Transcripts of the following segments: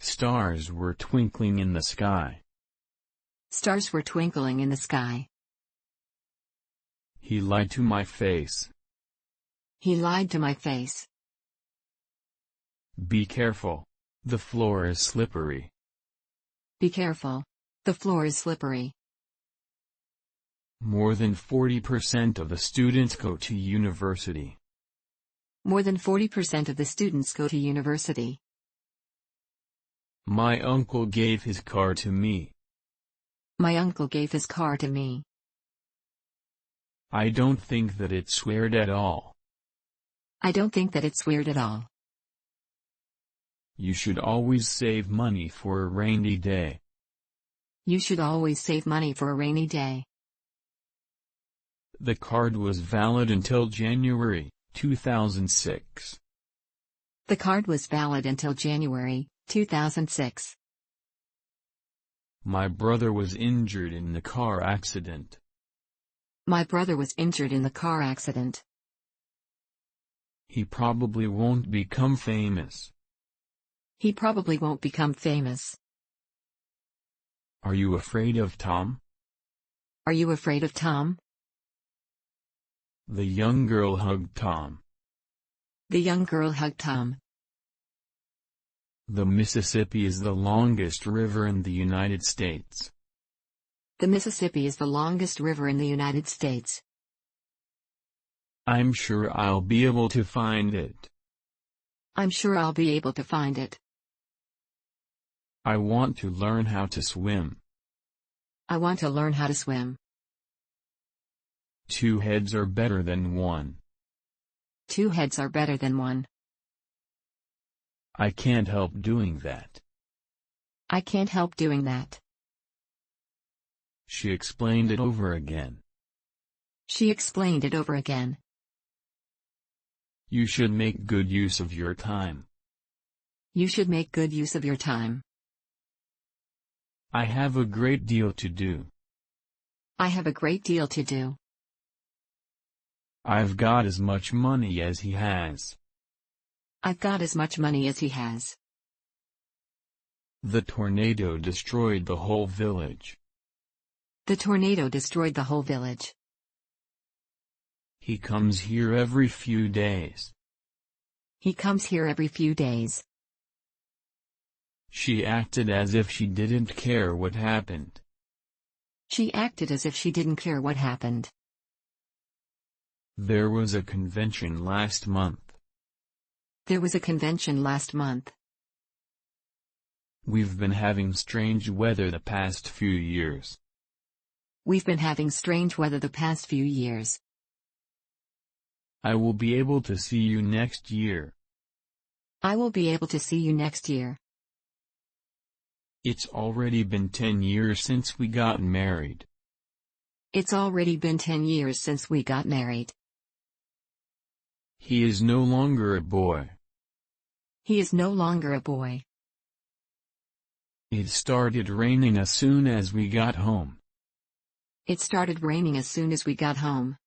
Stars were twinkling in the sky. Stars were twinkling in the sky. He lied to my face. He lied to my face. Be careful. The floor is slippery. Be careful. The floor is slippery. More than 40% of the students go to university. More than 40% of the students go to university. My uncle gave his car to me. My uncle gave his car to me. I don't think that it's weird at all. I don't think that it's weird at all. You should always save money for a rainy day. You should always save money for a rainy day. The card was valid until January 2006. The card was valid until January 2006. My brother was injured in the car accident. My brother was injured in the car accident. He probably won't become famous. He probably won't become famous. Are you afraid of Tom? Are you afraid of Tom? The young girl hugged Tom. The young girl hugged Tom. The Mississippi is the longest river in the United States. The Mississippi is the longest river in the United States. I'm sure I'll be able to find it. I'm sure I'll be able to find it. I want to learn how to swim. I want to learn how to swim. Two heads are better than one. Two heads are better than one. I can't help doing that. I can't help doing that. She explained it over again. She explained it over again. You should make good use of your time. You should make good use of your time. I have a great deal to do. I have a great deal to do. I've got as much money as he has. I've got as much money as he has. The tornado destroyed the whole village. The tornado destroyed the whole village. He comes here every few days. He comes here every few days. She acted as if she didn't care what happened. She acted as if she didn't care what happened. There was a convention last month. There was a convention last month. We've been having strange weather the past few years. We've been having strange weather the past few years. I will be able to see you next year. I will be able to see you next year. It's already been 10 years since we got married. It's already been 10 years since we got married. He is no longer a boy. He is no longer a boy. It started raining as soon as we got home. It started raining as soon as we got home.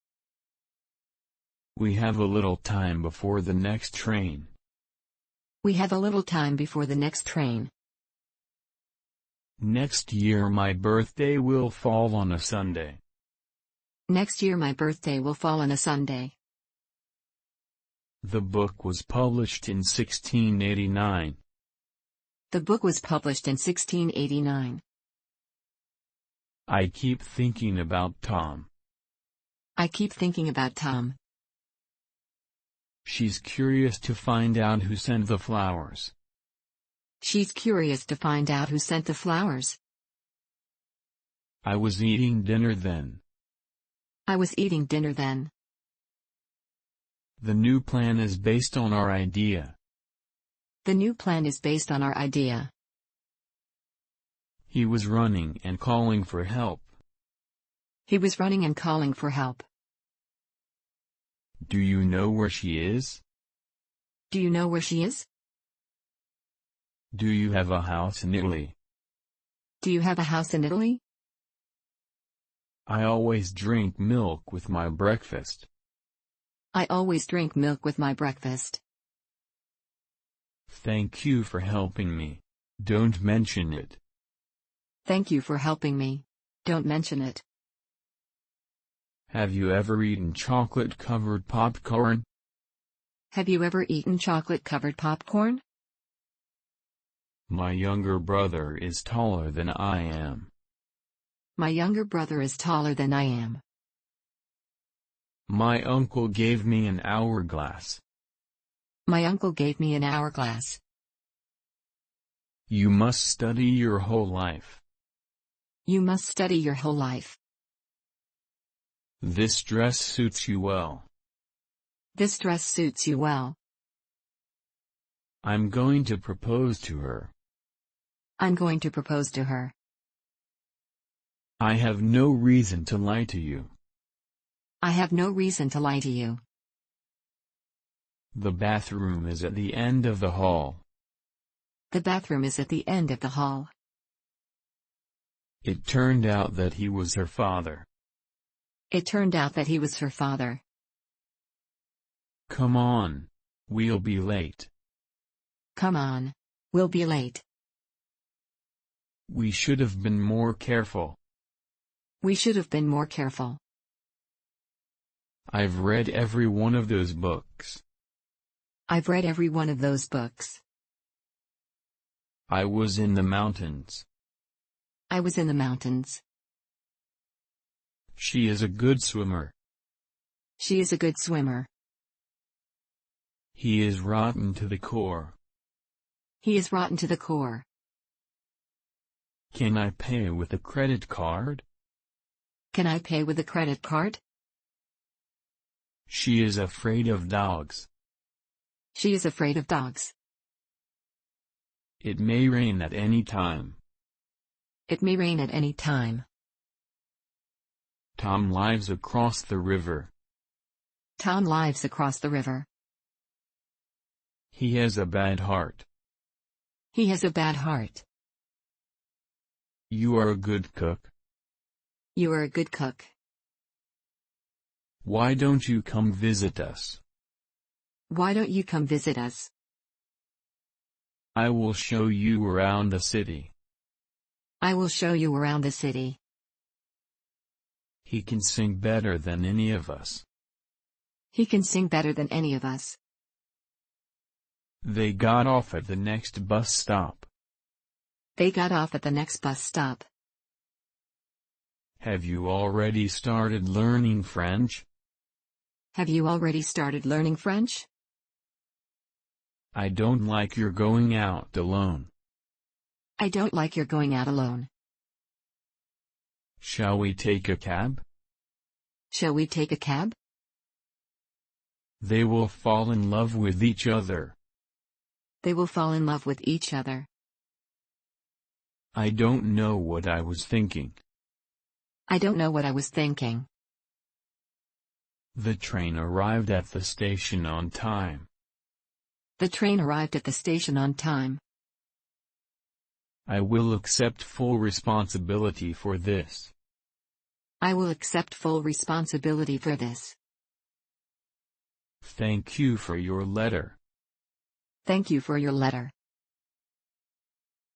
We have a little time before the next train. We have a little time before the next train. Next year my birthday will fall on a Sunday. Next year my birthday will fall on a Sunday. The book was published in 1689. The book was published in 1689. I keep thinking about Tom. I keep thinking about Tom. She's curious to find out who sent the flowers. She's curious to find out who sent the flowers. I was eating dinner then. I was eating dinner then. The new plan is based on our idea. The new plan is based on our idea. He was running and calling for help. He was running and calling for help. Do you know where she is? Do you know where she is? Do you have a house in Italy? Do you have a house in Italy? I always drink milk with my breakfast. I always drink milk with my breakfast. Thank you for helping me. Don't mention it. Thank you for helping me. Don't mention it. Have you ever eaten chocolate-covered popcorn? Have you ever eaten chocolate-covered popcorn? My younger brother is taller than I am. My younger brother is taller than I am. My uncle gave me an hourglass. My uncle gave me an hourglass. You must study your whole life. You must study your whole life. This dress suits you well. This dress suits you well. I'm going to propose to her. I'm going to propose to her. I have no reason to lie to you. I have no reason to lie to you. The bathroom is at the end of the hall. The bathroom is at the end of the hall. It turned out that he was her father. It turned out that he was her father. Come on. We'll be late. Come on. We'll be late. We should have been more careful. We should have been more careful. I've read every one of those books. I've read every one of those books. I was in the mountains. I was in the mountains. She is a good swimmer. She is a good swimmer. He is rotten to the core. He is rotten to the core. Can I pay with a credit card? Can I pay with a credit card? She is afraid of dogs. She is afraid of dogs. It may rain at any time. It may rain at any time. Tom lives across the river. Tom lives across the river. He has a bad heart. He has a bad heart. You are a good cook. You are a good cook. Why don't you come visit us? Why don't you come visit us? I will show you around the city. I will show you around the city. He can sing better than any of us. He can sing better than any of us. They got off at the next bus stop. They got off at the next bus stop. Have you already started learning French? Have you already started learning French? I don't like your going out alone. I don't like your going out alone. Shall we take a cab? Shall we take a cab? They will fall in love with each other. They will fall in love with each other. I don't know what I was thinking. I don't know what I was thinking. The train arrived at the station on time. The train arrived at the station on time. I will accept full responsibility for this. I will accept full responsibility for this. Thank you for your letter. Thank you for your letter.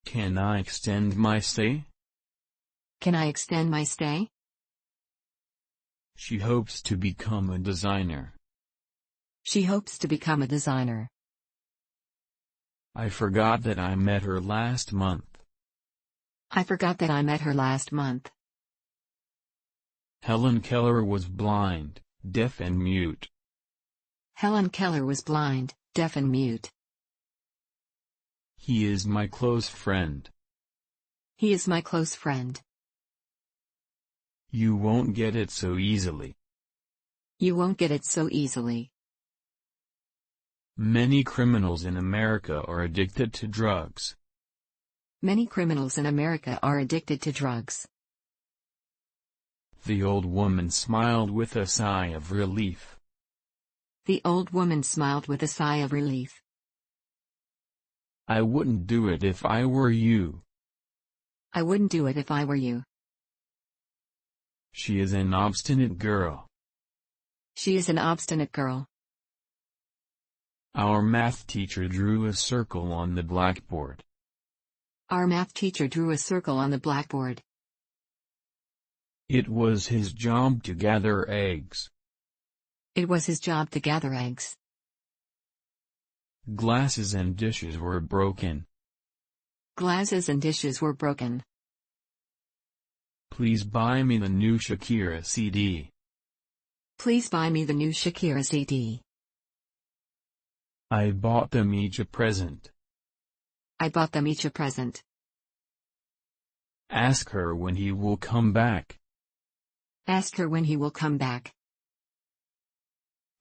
Can I extend my stay? Can I extend my stay? She hopes to become a designer. She hopes to become a designer. I forgot that I met her last month. I forgot that I met her last month. Helen Keller was blind, deaf and mute. Helen Keller was blind, deaf and mute. He is my close friend. He is my close friend. You won't get it so easily. You won't get it so easily. Many criminals in America are addicted to drugs. Many criminals in America are addicted to drugs. The old woman smiled with a sigh of relief. The old woman smiled with a sigh of relief. I wouldn't do it if I were you. I wouldn't do it if I were you. She is an obstinate girl. She is an obstinate girl. Our math teacher drew a circle on the blackboard. Our math teacher drew a circle on the blackboard. It was his job to gather eggs. It was his job to gather eggs. Glasses and dishes were broken. Glasses and dishes were broken. Please buy me the new Shakira CD. Please buy me the new Shakira CD. I bought them each a present. I bought them each a present. Ask her when he will come back. Ask her when he will come back.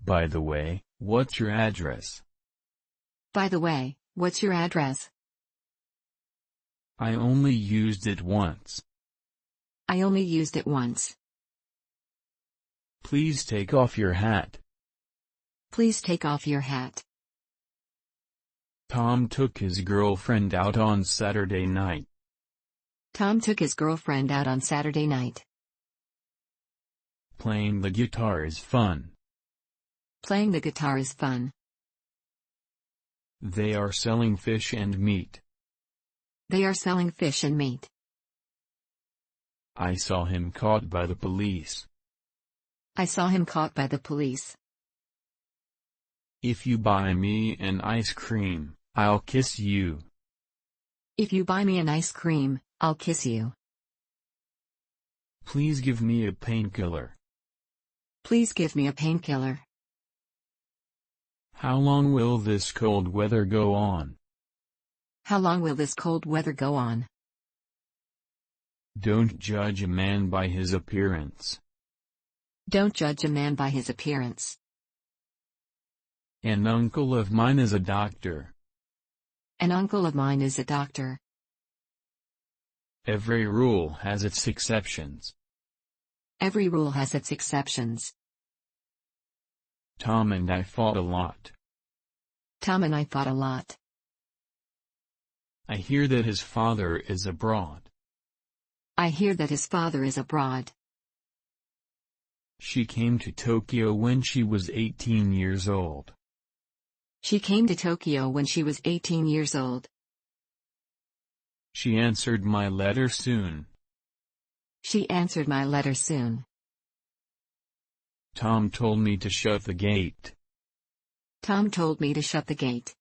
By the way, what's your address? By the way, what's your address? I only used it once. I only used it once. Please take off your hat. Please take off your hat. Tom took his girlfriend out on Saturday night. Tom took his girlfriend out on Saturday night. Playing the guitar is fun. Playing the guitar is fun. They are selling fish and meat. They are selling fish and meat. I saw him caught by the police. I saw him caught by the police. If you buy me an ice cream, I'll kiss you. If you buy me an ice cream, I'll kiss you. Please give me a painkiller. Please give me a painkiller. How long will this cold weather go on? How long will this cold weather go on? Don't judge a man by his appearance. Don't judge a man by his appearance. An uncle of mine is a doctor. An uncle of mine is a doctor. Every rule has its exceptions. Every rule has its exceptions. Tom and I fought a lot. Tom and I fought a lot. I hear that his father is abroad. I hear that his father is abroad. She came to Tokyo when she was 18 years old. She came to Tokyo when she was 18 years old. She answered my letter soon. She answered my letter soon. Tom told me to shut the gate. Tom told me to shut the gate.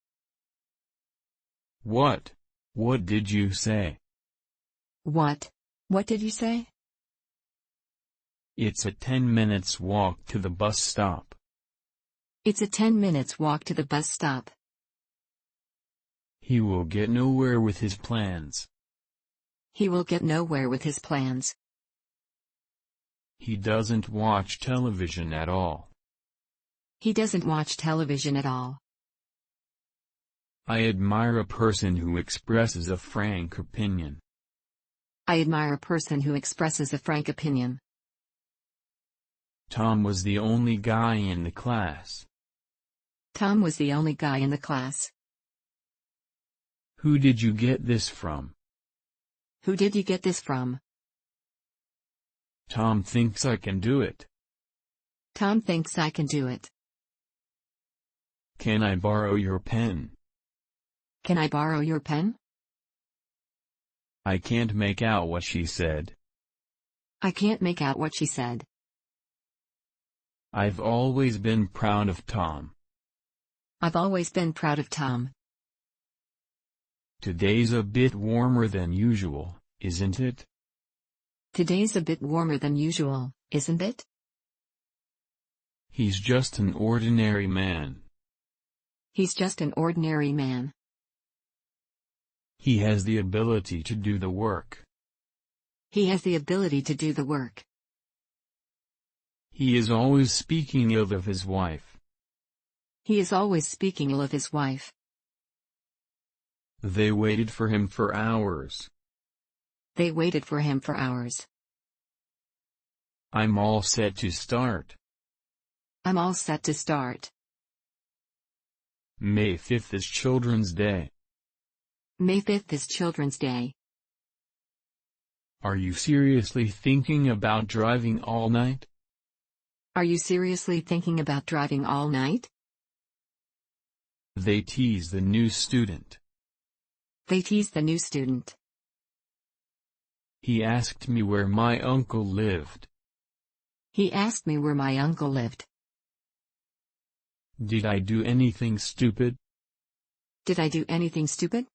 What? What did you say? What? What did you say? It's a 10 minutes walk to the bus stop. It's a 10 minutes walk to the bus stop. He will get nowhere with his plans. He will get nowhere with his plans. He doesn't watch television at all. He doesn't watch television at all. I admire a person who expresses a frank opinion. I admire a person who expresses a frank opinion. Tom was the only guy in the class. Tom was the only guy in the class. Who did you get this from? Who did you get this from? Tom thinks I can do it. Tom thinks I can do it. Can I borrow your pen? Can I borrow your pen? I can't make out what she said. I can't make out what she said. I've always been proud of Tom. I've always been proud of Tom. Today's a bit warmer than usual, isn't it? Today's a bit warmer than usual, isn't it? He's just an ordinary man. He's just an ordinary man. He has the ability to do the work. He has the ability to do the work. He is always speaking ill of his wife. He is always speaking ill of his wife. They waited for him for hours. They waited for him for hours. I'm all set to start. I'm all set to start. May 5th is Children's Day. May 5th is Children's Day. Are you seriously thinking about driving all night? Are you seriously thinking about driving all night? They tease the new student. They tease the new student. He asked me where my uncle lived. He asked me where my uncle lived. Did I do anything stupid? Did I do anything stupid?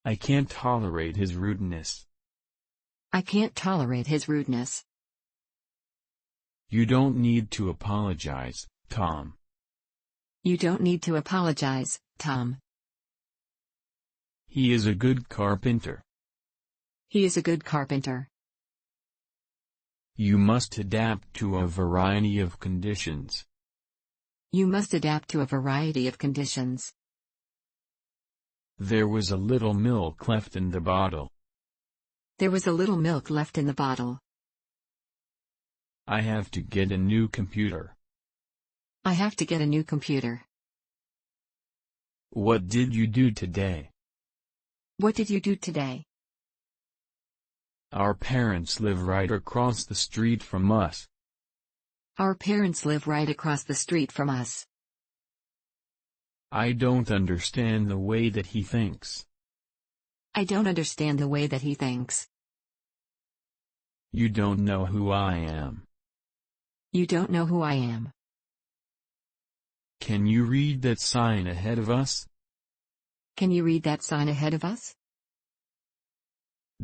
I can't tolerate his rudeness. I can't tolerate his rudeness. You don't need to apologize, Tom. You don't need to apologize, Tom. He is a good carpenter. He is a good carpenter. You must adapt to a variety of conditions. You must adapt to a variety of conditions. There was a little milk left in the bottle. There was a little milk left in the bottle. I have to get a new computer. I have to get a new computer. What did you do today? What did you do today? Our parents live right across the street from us. Our parents live right across the street from us. I don't understand the way that he thinks. I don't understand the way that he thinks. You don't know who I am. You don't know who I am. Can you read that sign ahead of us? Can you read that sign ahead of us?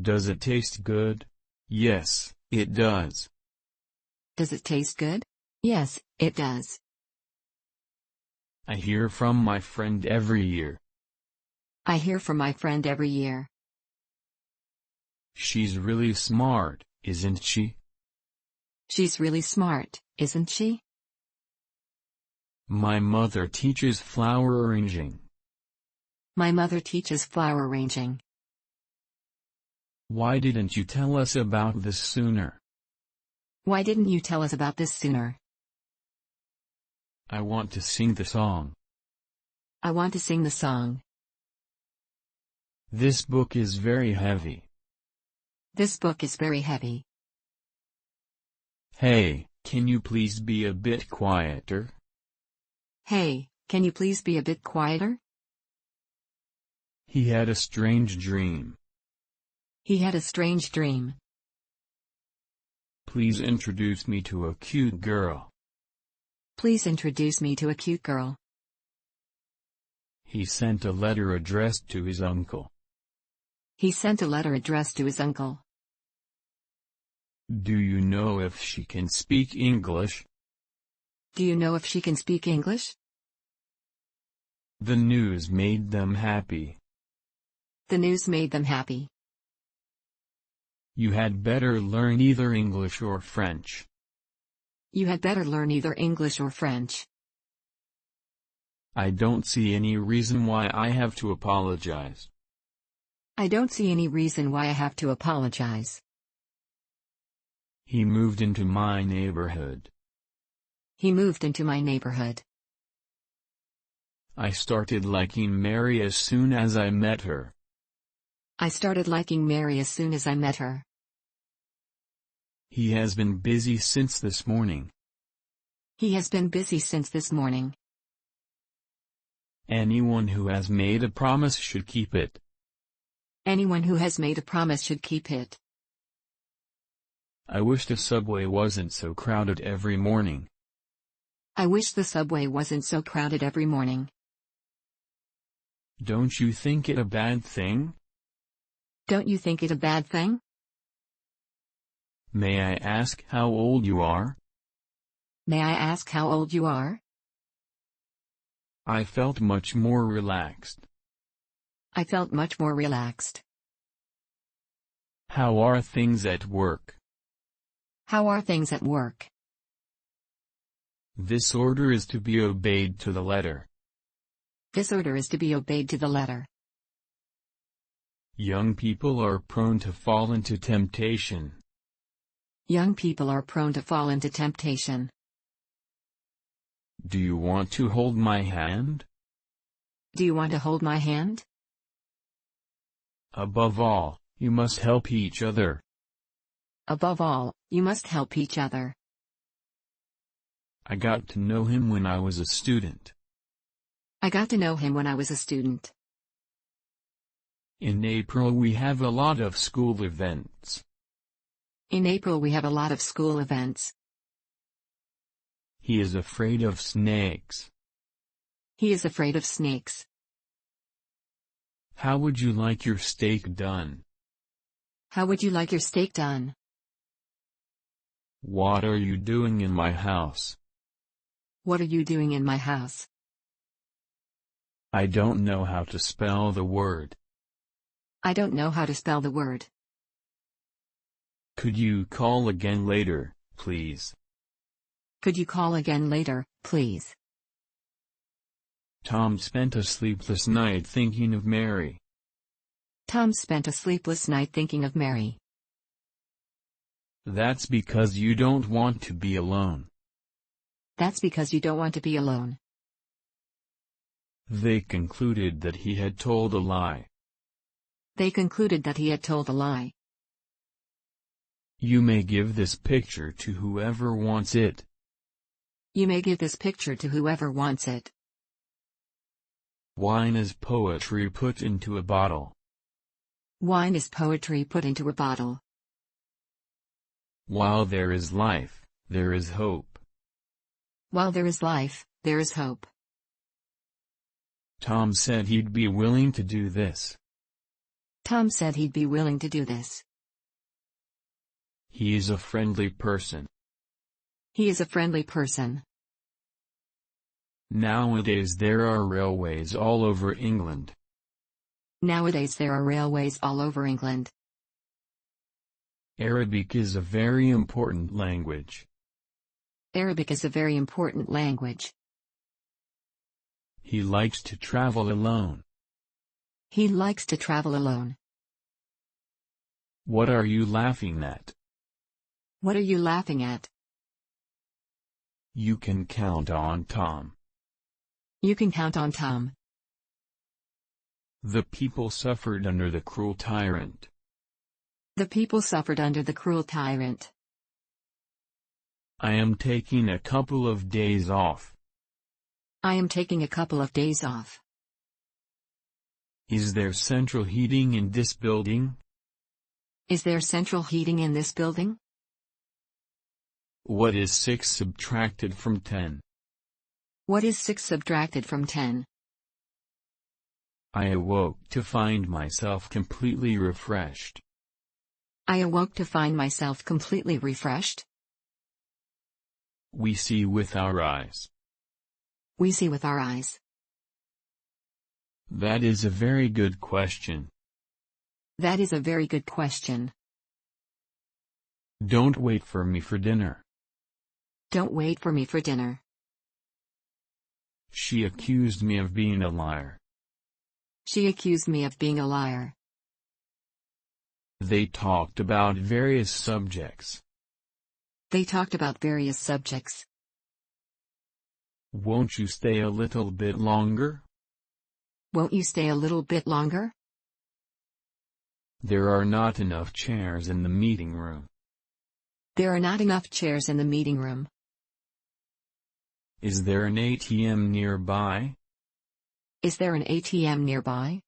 Does it taste good? Yes, it does. Does it taste good? Yes, it does. I hear from my friend every year. I hear from my friend every year. She's really smart, isn't she? She's really smart, isn't she? My mother teaches flower arranging. My mother teaches flower arranging. Why didn't you tell us about this sooner? Why didn't you tell us about this sooner? I want to sing the song. I want to sing the song. This book is very heavy. This book is very heavy. Hey, can you please be a bit quieter? Hey, can you please be a bit quieter? He had a strange dream. He had a strange dream. Please introduce me to a cute girl. Please introduce me to a cute girl. He sent a letter addressed to his uncle. He sent a letter addressed to his uncle. Do you know if she can speak English? Do you know if she can speak English? The news made them happy. The news made them happy. You had better learn either English or French. You had better learn either English or French. I don't see any reason why I have to apologize. I don't see any reason why I have to apologize. He moved into my neighborhood. He moved into my neighborhood. I started liking Mary as soon as I met her. I started liking Mary as soon as I met her. He has been busy since this morning. He has been busy since this morning. Anyone who has made a promise should keep it. Anyone who has made a promise should keep it. I wish the subway wasn't so crowded every morning. I wish the subway wasn't so crowded every morning. Don't you think it a bad thing? Don't you think it a bad thing? May I ask how old you are? May I ask how old you are? I felt much more relaxed. I felt much more relaxed. How are things at work? How are things at work? This order is to be obeyed to the letter. This order is to be obeyed to the letter. Young people are prone to fall into temptation. Young people are prone to fall into temptation. Do you want to hold my hand? Do you want to hold my hand? Above all, you must help each other. Above all, you must help each other. I got to know him when I was a student. I got to know him when I was a student. In April we have a lot of school events. In April we have a lot of school events. He is afraid of snakes. He is afraid of snakes. How would you like your steak done? How would you like your steak done? What are you doing in my house? What are you doing in my house? I don't know how to spell the word. I don't know how to spell the word. Could you call again later, please? Could you call again later, please? Tom spent a sleepless night thinking of Mary. Tom spent a sleepless night thinking of Mary. That's because you don't want to be alone. That's because you don't want to be alone. They concluded that he had told a lie. They concluded that he had told a lie. You may give this picture to whoever wants it. You may give this picture to whoever wants it. Wine is poetry put into a bottle. Wine is poetry put into a bottle. While there is life, there is hope. While there is life, there is hope. Tom said he'd be willing to do this. Tom said he'd be willing to do this. He is a friendly person. He is a friendly person. Nowadays there are railways all over England. Nowadays there are railways all over England. Arabic is a very important language. Arabic is a very important language. He likes to travel alone. He likes to travel alone. What are you laughing at? What are you laughing at? You can count on Tom. You can count on Tom. The people suffered under the cruel tyrant. The people suffered under the cruel tyrant. I am taking a couple of days off. I am taking a couple of days off. Is there central heating in this building? Is there central heating in this building? What is 6 subtracted from 10? What is 6 subtracted from 10? I awoke to find myself completely refreshed. I awoke to find myself completely refreshed. We see with our eyes. We see with our eyes. That is a very good question. That is a very good question. Don't wait for me for dinner. Don't wait for me for dinner. She accused me of being a liar. She accused me of being a liar. They talked about various subjects. They talked about various subjects. Won't you stay a little bit longer? Won't you stay a little bit longer? There are not enough chairs in the meeting room. There are not enough chairs in the meeting room. Is there an ATM nearby? Is there an ATM nearby?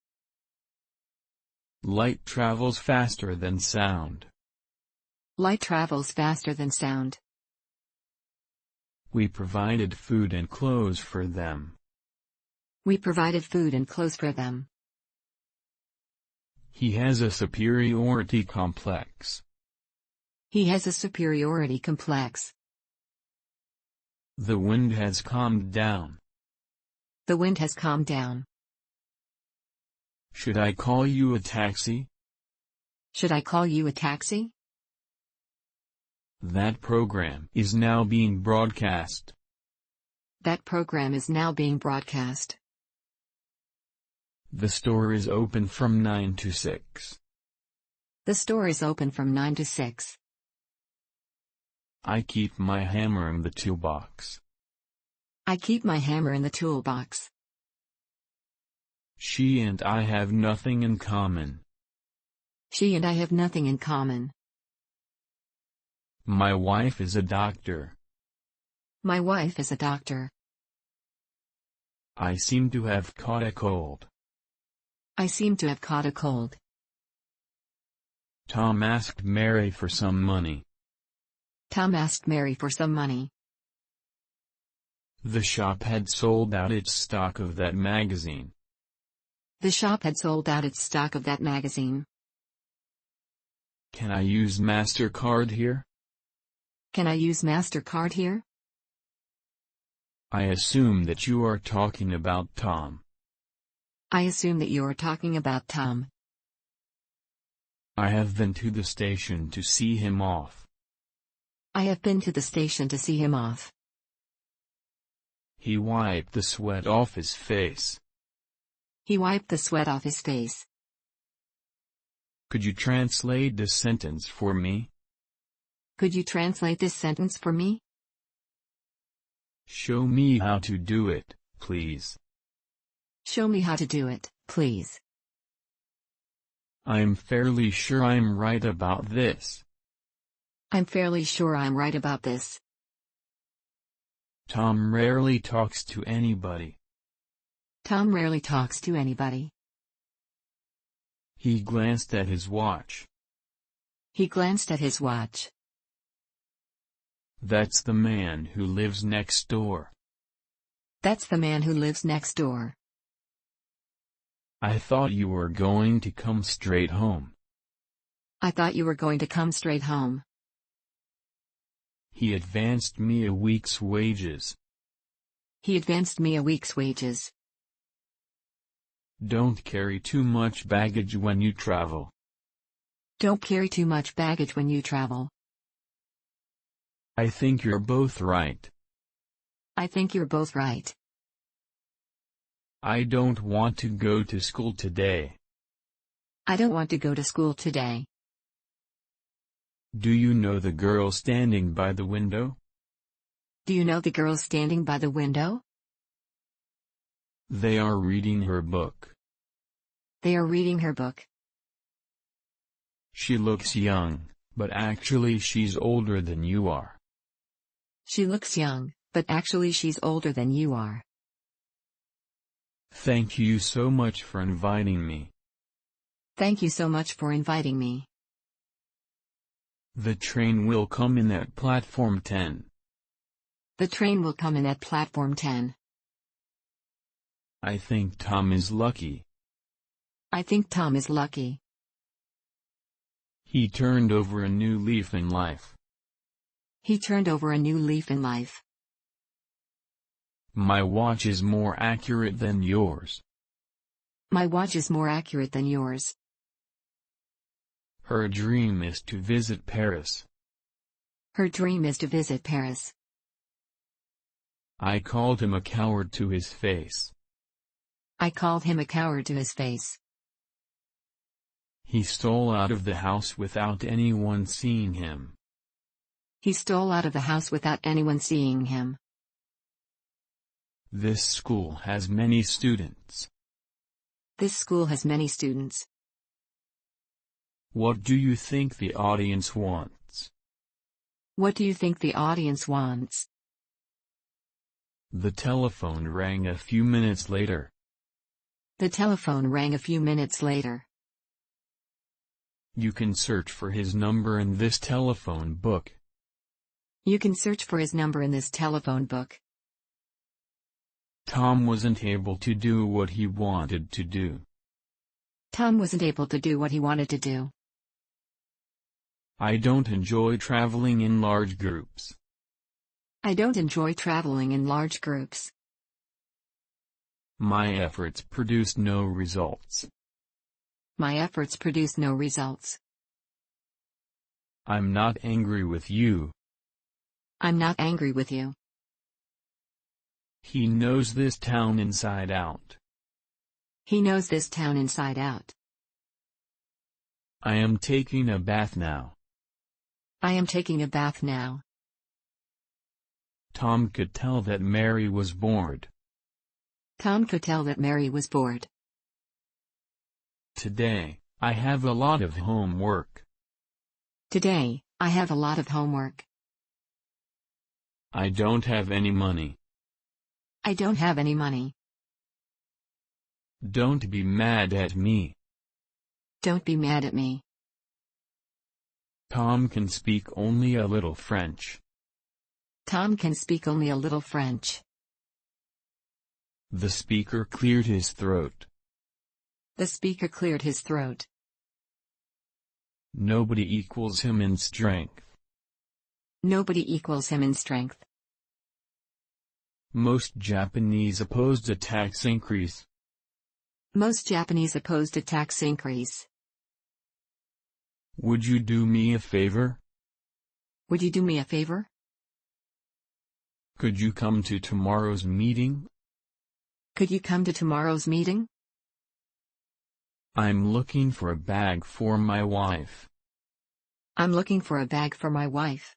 Light travels faster than sound. Light travels faster than sound. We provided food and clothes for them. We provided food and clothes for them. He has a superiority complex. He has a superiority complex. The wind has calmed down. The wind has calmed down. Should I call you a taxi? Should I call you a taxi? That program is now being broadcast. That program is now being broadcast. The store is open from 9 to 6. The store is open from 9 to 6. I keep my hammer in the toolbox. I keep my hammer in the toolbox. She and I have nothing in common. She and I have nothing in common. My wife is a doctor. My wife is a doctor. I seem to have caught a cold. I seem to have caught a cold. Tom asked Mary for some money. Tom asked Mary for some money. The shop had sold out its stock of that magazine. The shop had sold out its stock of that magazine. Can I use MasterCard here? Can I use MasterCard here? I assume that you are talking about Tom. I assume that you are talking about Tom. I have been to the station to see him off. I have been to the station to see him off. He wiped the sweat off his face. He wiped the sweat off his face. Could you translate this sentence for me? Could you translate this sentence for me? Show me how to do it, please. Show me how to do it, please. I'm fairly sure I'm right about this. I'm fairly sure I'm right about this. Tom rarely talks to anybody. Tom rarely talks to anybody. He glanced at his watch. He glanced at his watch. That's the man who lives next door. That's the man who lives next door. I thought you were going to come straight home. I thought you were going to come straight home. He advanced me a week's wages. He advanced me a week's wages. Don't carry too much baggage when you travel. Don't carry too much baggage when you travel. I think you're both right. I think you're both right. I don't want to go to school today. I don't want to go to school today. Do you know the girl standing by the window? Do you know the girl standing by the window? They are reading her book. They are reading her book. She looks young, but actually she's older than you are. She looks young, but actually she's older than you are. Thank you so much for inviting me. Thank you so much for inviting me. The train will come in at platform 10. The train will come in at platform 10. I think Tom is lucky. I think Tom is lucky. He turned over a new leaf in life. He turned over a new leaf in life. My watch is more accurate than yours. My watch is more accurate than yours. Her dream is to visit Paris. Her dream is to visit Paris. I called him a coward to his face. I called him a coward to his face. He stole out of the house without anyone seeing him. He stole out of the house without anyone seeing him. This school has many students. This school has many students. What do you think the audience wants? What do you think the audience wants? The telephone rang a few minutes later. The telephone rang a few minutes later. You can search for his number in this telephone book. You can search for his number in this telephone book. Tom wasn't able to do what he wanted to do. Tom wasn't able to do what he wanted to do. I don't enjoy traveling in large groups. I don't enjoy traveling in large groups. My efforts produced no results. My efforts produced no results. I'm not angry with you. I'm not angry with you. He knows this town inside out. He knows this town inside out. I am taking a bath now. I am taking a bath now. Tom could tell that Mary was bored. Tom could tell that Mary was bored. Today, I have a lot of homework. Today, I have a lot of homework. I don't have any money. I don't have any money. Don't be mad at me. Don't be mad at me. Tom can speak only a little French. Tom can speak only a little French. The speaker cleared his throat. The speaker cleared his throat. Nobody equals him in strength. Nobody equals him in strength. Most Japanese opposed a tax increase. Most Japanese opposed a tax increase. Would you do me a favor? Would you do me a favor? Could you come to tomorrow's meeting? Could you come to tomorrow's meeting? I'm looking for a bag for my wife. I'm looking for a bag for my wife.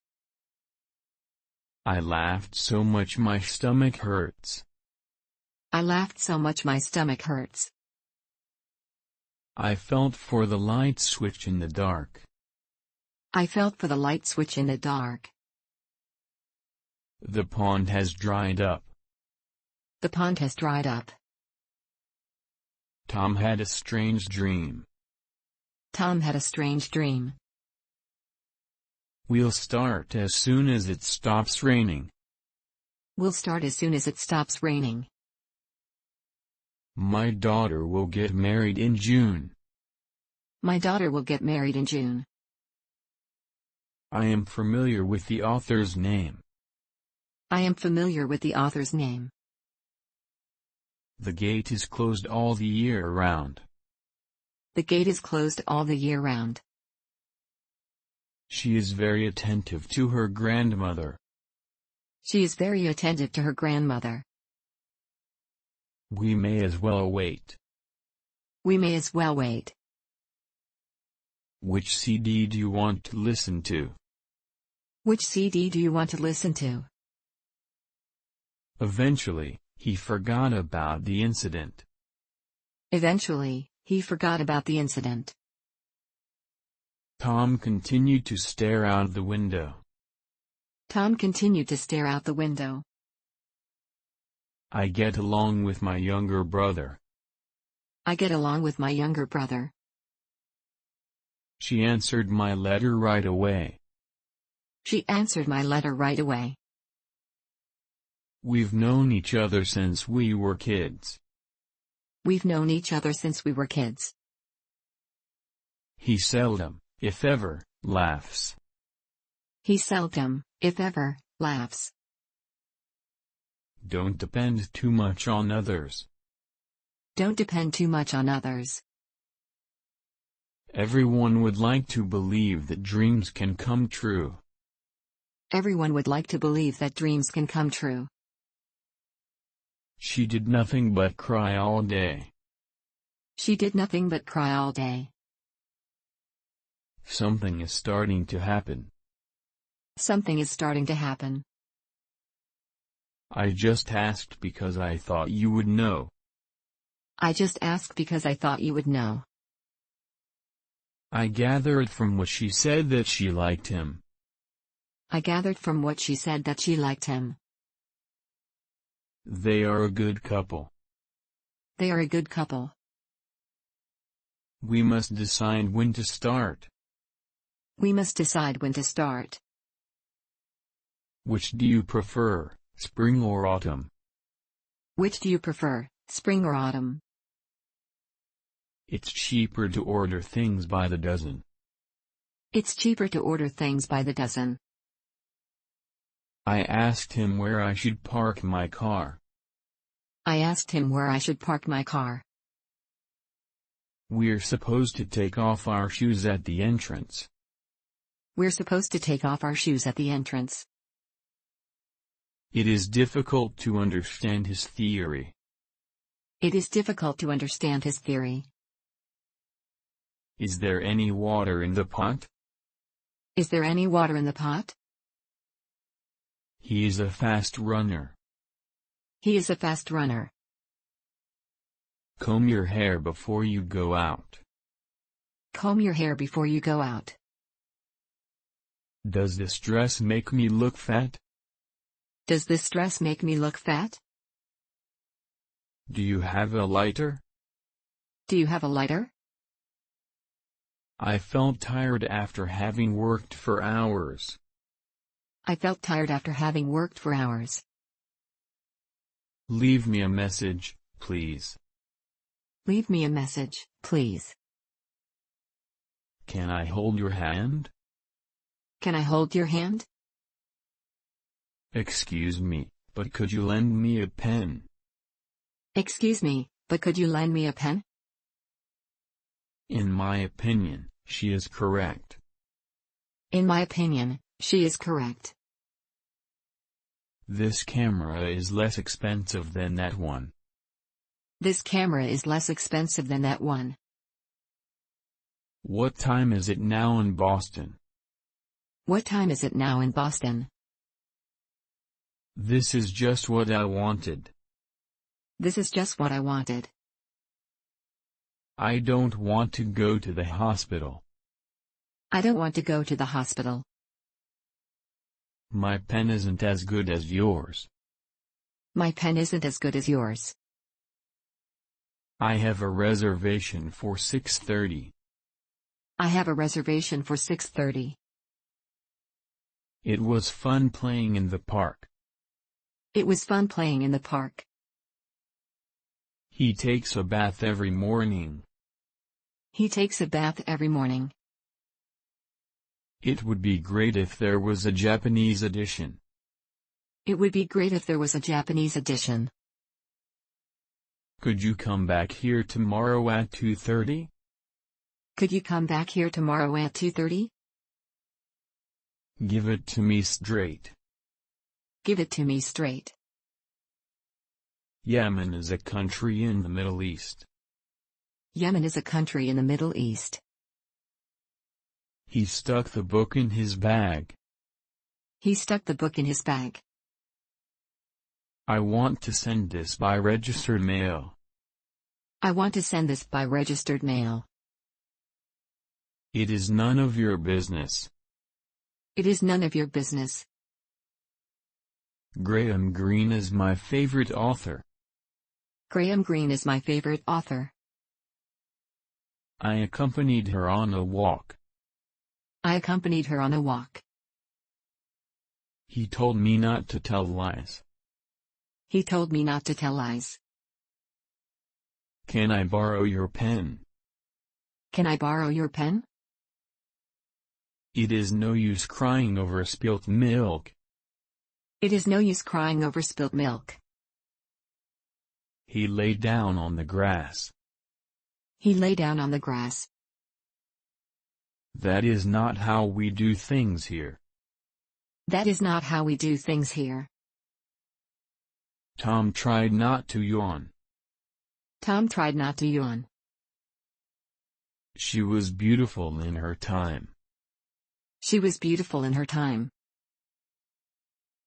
I laughed so much my stomach hurts. I laughed so much my stomach hurts. I felt for the light switch in the dark. I felt for the light switch in the dark. The pond has dried up. The pond has dried up. Tom had a strange dream. Tom had a strange dream. We'll start as soon as it stops raining. We'll start as soon as it stops raining. My daughter will get married in June. My daughter will get married in June. I am familiar with the author's name. I am familiar with the author's name. The gate is closed all the year round. The gate is closed all the year round. She is very attentive to her grandmother. She is very attentive to her grandmother. We may as well wait. We may as well wait. Which CD do you want to listen to? Which CD do you want to listen to? Eventually, he forgot about the incident. Eventually, he forgot about the incident. Tom continued to stare out the window. Tom continued to stare out the window. I get along with my younger brother. I get along with my younger brother. She answered my letter right away. She answered my letter right away. We've known each other since we were kids. We've known each other since we were kids. He seldom, if ever, laughs. He seldom, if ever, laughs. Don't depend too much on others. Don't depend too much on others. Everyone would like to believe that dreams can come true. Everyone would like to believe that dreams can come true. She did nothing but cry all day. She did nothing but cry all day. Something is starting to happen. Something is starting to happen. I just asked because I thought you would know. I just asked because I thought you would know. I gathered from what she said that she liked him. I gathered from what she said that she liked him. They are a good couple. They are a good couple. We must decide when to start. We must decide when to start. Which do you prefer, spring or autumn? Which do you prefer, spring or autumn? It's cheaper to order things by the dozen. It's cheaper to order things by the dozen. I asked him where I should park my car. I asked him where I should park my car. We're supposed to take off our shoes at the entrance. We're supposed to take off our shoes at the entrance. It is difficult to understand his theory. It is difficult to understand his theory. Is there any water in the pot? Is there any water in the pot? He is a fast runner. He is a fast runner. Comb your hair before you go out. Comb your hair before you go out. Does this dress make me look fat? Does this dress make me look fat? Do you have a lighter? Do you have a lighter? I felt tired after having worked for hours. I felt tired after having worked for hours. Leave me a message, please. Leave me a message, please. Can I hold your hand? Can I hold your hand? Excuse me, but could you lend me a pen? Excuse me, but could you lend me a pen? In my opinion, she is correct. In my opinion, she is correct. This camera is less expensive than that one. This camera is less expensive than that one. What time is it now in Boston? What time is it now in Boston? This is just what I wanted. This is just what I wanted. I don't want to go to the hospital. I don't want to go to the hospital. My pen isn't as good as yours. My pen isn't as good as yours. I have a reservation for 6:30. I have a reservation for 6:30. It was fun playing in the park. It was fun playing in the park. He takes a bath every morning. He takes a bath every morning. It would be great if there was a Japanese edition. It would be great if there was a Japanese edition. Could you come back here tomorrow at 2:30? Could you come back here tomorrow at 2:30? Give it to me straight. Give it to me straight. Yemen is a country in the Middle East. Yemen is a country in the Middle East. He stuck the book in his bag. He stuck the book in his bag. I want to send this by registered mail. I want to send this by registered mail. It is none of your business. It is none of your business. Graham Greene is my favorite author. Graham Greene is my favorite author. I accompanied her on a walk. I accompanied her on a walk. He told me not to tell lies. He told me not to tell lies. Can I borrow your pen? Can I borrow your pen? It is no use crying over spilt milk. It is no use crying over spilt milk. He lay down on the grass. He lay down on the grass. That is not how we do things here. That is not how we do things here. Tom tried not to yawn. Tom tried not to yawn. She was beautiful in her time. She was beautiful in her time.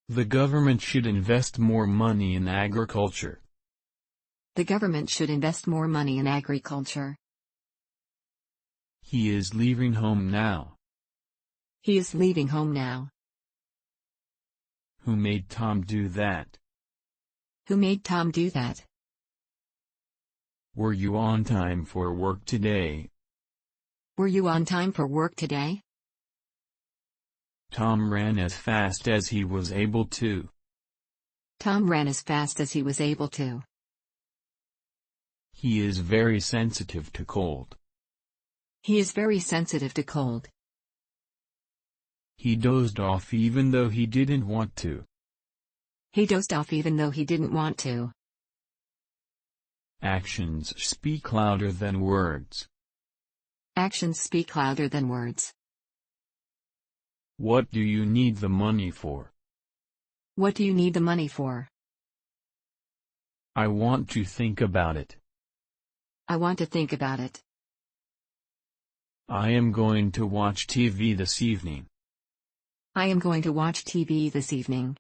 The government should invest more money in agriculture. The government should invest more money in agriculture. He is leaving home now. He is leaving home now. Who made Tom do that? Who made Tom do that? Were you on time for work today? Were you on time for work today? Tom ran as fast as he was able to. Tom ran as fast as he was able to. He is very sensitive to cold. He is very sensitive to cold. He dozed off even though he didn't want to. He dozed off even though he didn't want to. Actions speak louder than words. Actions speak louder than words. What do you need the money for? What do you need the money for? I want to think about it. I want to think about it. I am going to watch TV this evening. I am going to watch TV this evening.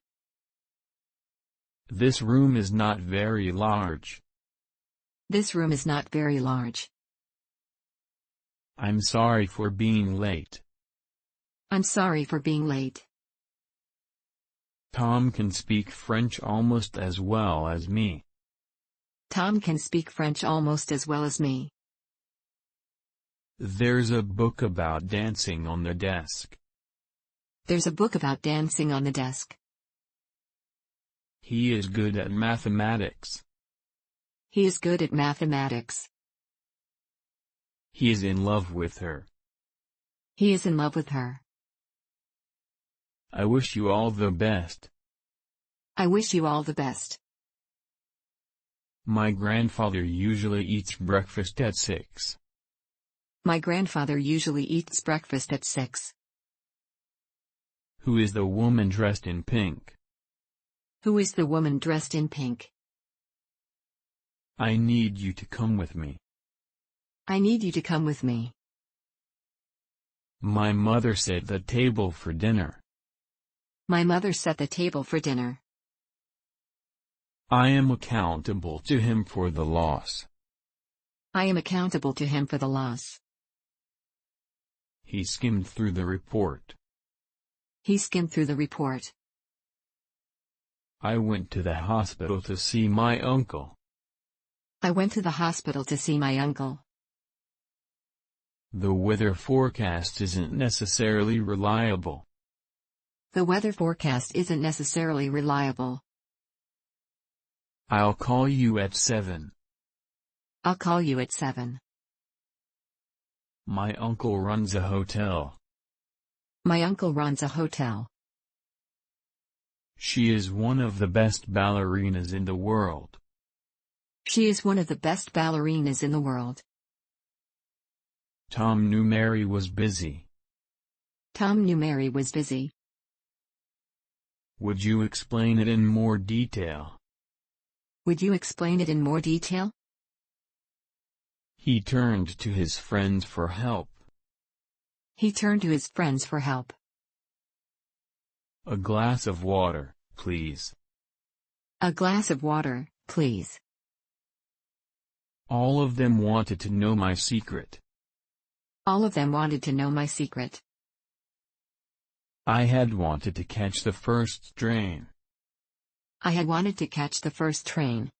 This room is not very large. This room is not very large. I'm sorry for being late. I'm sorry for being late. Tom can speak French almost as well as me. Tom can speak French almost as well as me. There's a book about dancing on the desk. There's a book about dancing on the desk. He is good at mathematics. He is good at mathematics. He is in love with her. He is in love with her. I wish you all the best. I wish you all the best. My grandfather usually eats breakfast at 6. My grandfather usually eats breakfast at 6. Who is the woman dressed in pink? Who is the woman dressed in pink? I need you to come with me. I need you to come with me. My mother set the table for dinner. My mother set the table for dinner. I am accountable to him for the loss. I am accountable to him for the loss. He skimmed through the report. He skimmed through the report. I went to the hospital to see my uncle. I went to the hospital to see my uncle. The weather forecast isn't necessarily reliable. The weather forecast isn't necessarily reliable. I'll call you at 7. I'll call you at 7. My uncle runs a hotel. My uncle runs a hotel. She is one of the best ballerinas in the world. She is one of the best ballerinas in the world. Tom knew Mary was busy. Tom knew Mary was busy. Would you explain it in more detail? Would you explain it in more detail? He turned to his friends for help. He turned to his friends for help. A glass of water, please. A glass of water, please. All of them wanted to know my secret. All of them wanted to know my secret. I had wanted to catch the first train. I had wanted to catch the first train.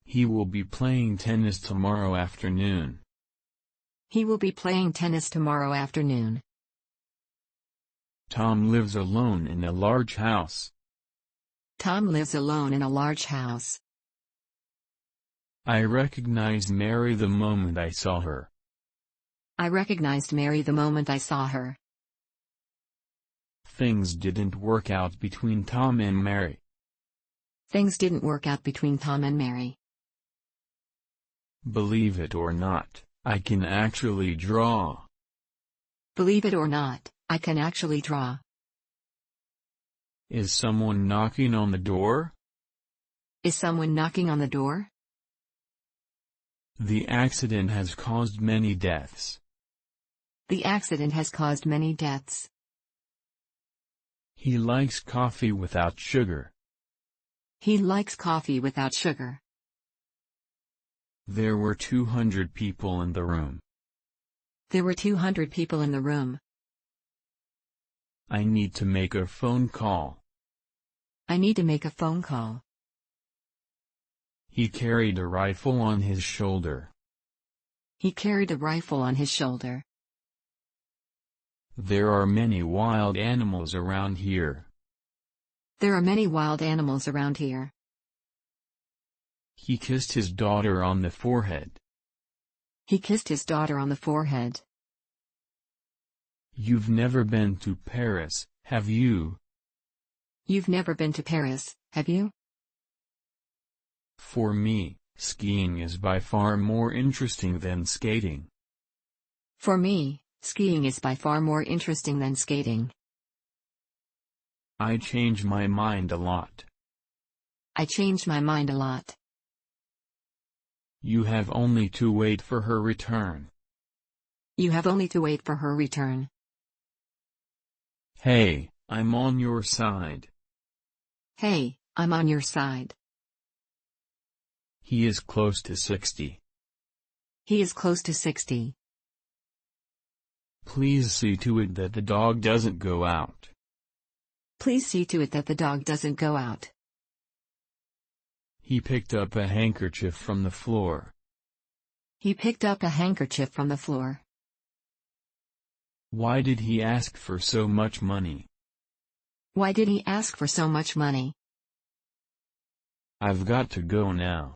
He will be playing tennis tomorrow afternoon. He will be playing tennis tomorrow afternoon. Tom lives alone in a large house. Tom lives alone in a large house. I recognized Mary the moment I saw her. I recognized Mary the moment I saw her. Things didn't work out between Tom and Mary. Things didn't work out between Tom and Mary. Believe it or not, I can actually draw. Believe it or not, I can actually draw. Is someone knocking on the door? Is someone knocking on the door? The accident has caused many deaths. The accident has caused many deaths. He likes coffee without sugar. He likes coffee without sugar. There were 200 people in the room. There were 200 people in the room. I need to make a phone call. I need to make a phone call. He carried a rifle on his shoulder. He carried a rifle on his shoulder. There are many wild animals around here. There are many wild animals around here. He kissed his daughter on the forehead. He kissed his daughter on the forehead. You've never been to Paris, have you? You've never been to Paris, have you? For me, skiing is by far more interesting than skating. For me, skiing is by far more interesting than skating. I change my mind a lot. I change my mind a lot. You have only to wait for her return. You have only to wait for her return. Hey, I'm on your side. Hey, I'm on your side. He is close to 60. He is close to 60. Please see to it that the dog doesn't go out. Please see to it that the dog doesn't go out. He picked up a handkerchief from the floor. He picked up a handkerchief from the floor. Why did he ask for so much money? Why did he ask for so much money? I've got to go now.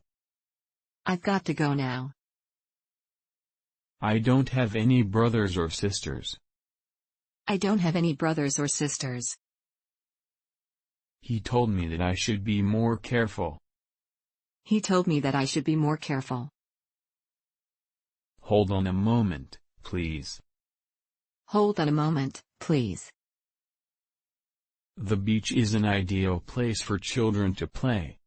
I've got to go now. I don't have any brothers or sisters. I don't have any brothers or sisters. He told me that I should be more careful. He told me that I should be more careful. Hold on a moment, please. Hold on a moment, please. The beach is an ideal place for children to play.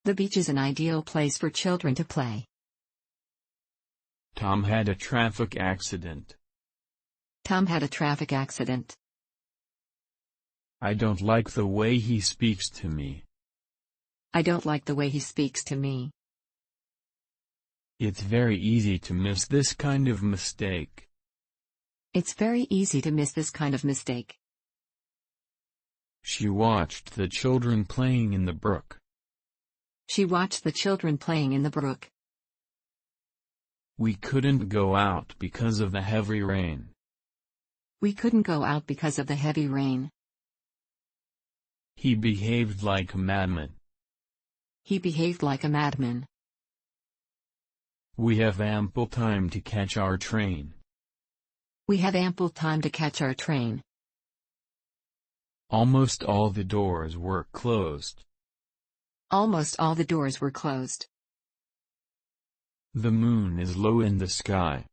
The beach is an ideal place for children to play. Tom had a traffic accident. Tom had a traffic accident. I don't like the way he speaks to me. I don't like the way he speaks to me. It's very easy to miss this kind of mistake. It's very easy to miss this kind of mistake. She watched the children playing in the brook. She watched the children playing in the brook. We couldn't go out because of the heavy rain. We couldn't go out because of the heavy rain. He behaved like a madman. He behaved like a madman. We have ample time to catch our train. We have ample time to catch our train. Almost all the doors were closed. Almost all the doors were closed. The moon is low in the sky.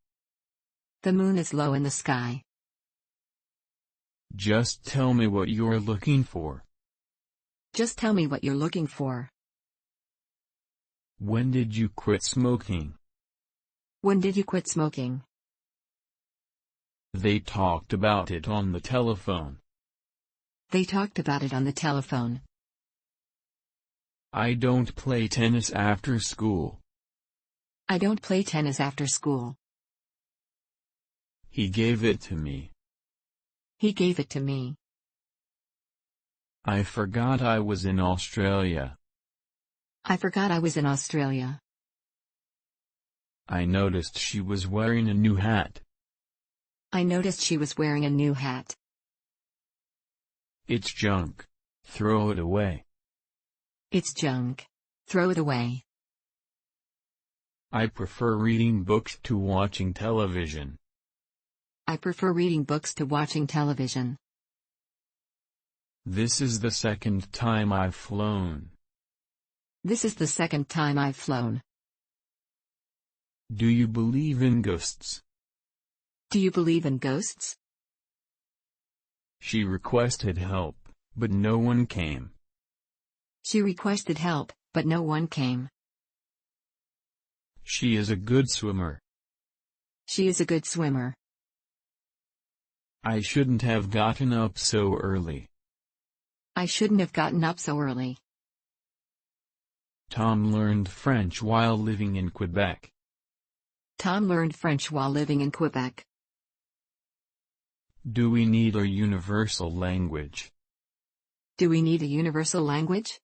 The moon is low in the sky. Just tell me what you're looking for. Just tell me what you're looking for. When did you quit smoking? When did you quit smoking? They talked about it on the telephone. They talked about it on the telephone. I don't play tennis after school. I don't play tennis after school. He gave it to me. He gave it to me. I forgot I was in Australia. I forgot I was in Australia. I noticed she was wearing a new hat. I noticed she was wearing a new hat. It's junk. Throw it away. It's junk. Throw it away. I prefer reading books to watching television. I prefer reading books to watching television. This is the second time I've flown. This is the second time I've flown. Do you believe in ghosts? Do you believe in ghosts? She requested help, but no one came. She requested help, but no one came. She is a good swimmer. She is a good swimmer. I shouldn't have gotten up so early. I shouldn't have gotten up so early. Tom learned French while living in Quebec. Tom learned French while living in Quebec. Do we need a universal language? Do we need a universal language?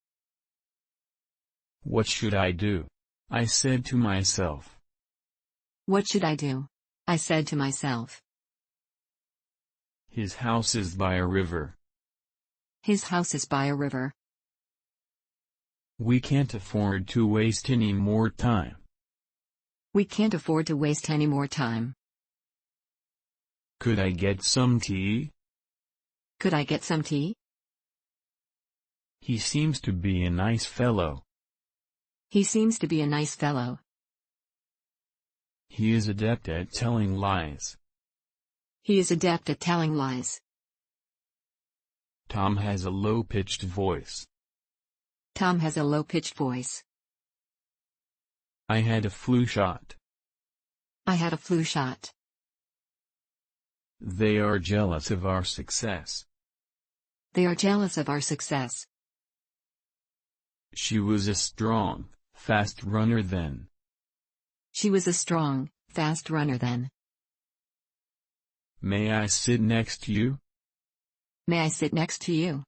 What should I do? I said to myself. What should I do? I said to myself. His house is by a river. His house is by a river. We can't afford to waste any more time. We can't afford to waste any more time. Could I get some tea? Could I get some tea? He seems to be a nice fellow. He seems to be a nice fellow. He is adept at telling lies. He is adept at telling lies. Tom has a low-pitched voice. Tom has a low-pitched voice. I had a flu shot. I had a flu shot. They are jealous of our success. They are jealous of our success. She was a strong, fast runner then. She was a strong, fast runner then. May I sit next to you? May I sit next to you?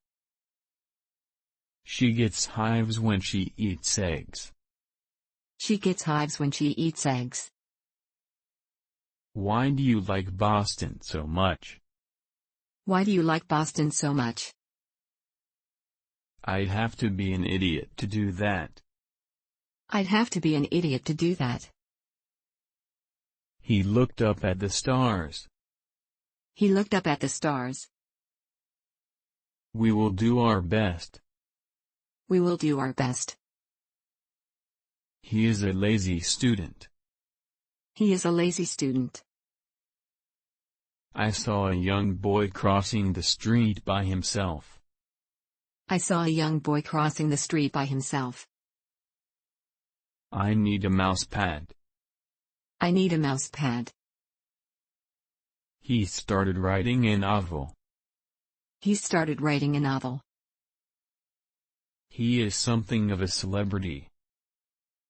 She gets hives when she eats eggs. She gets hives when she eats eggs. Why do you like Boston so much? Why do you like Boston so much? I'd have to be an idiot to do that. I'd have to be an idiot to do that. He looked up at the stars. He looked up at the stars. We will do our best. We will do our best. He is a lazy student. He is a lazy student. I saw a young boy crossing the street by himself. I saw a young boy crossing the street by himself. I need a mouse pad. I need a mouse pad. He started writing a novel. He started writing a novel. He is something of a celebrity.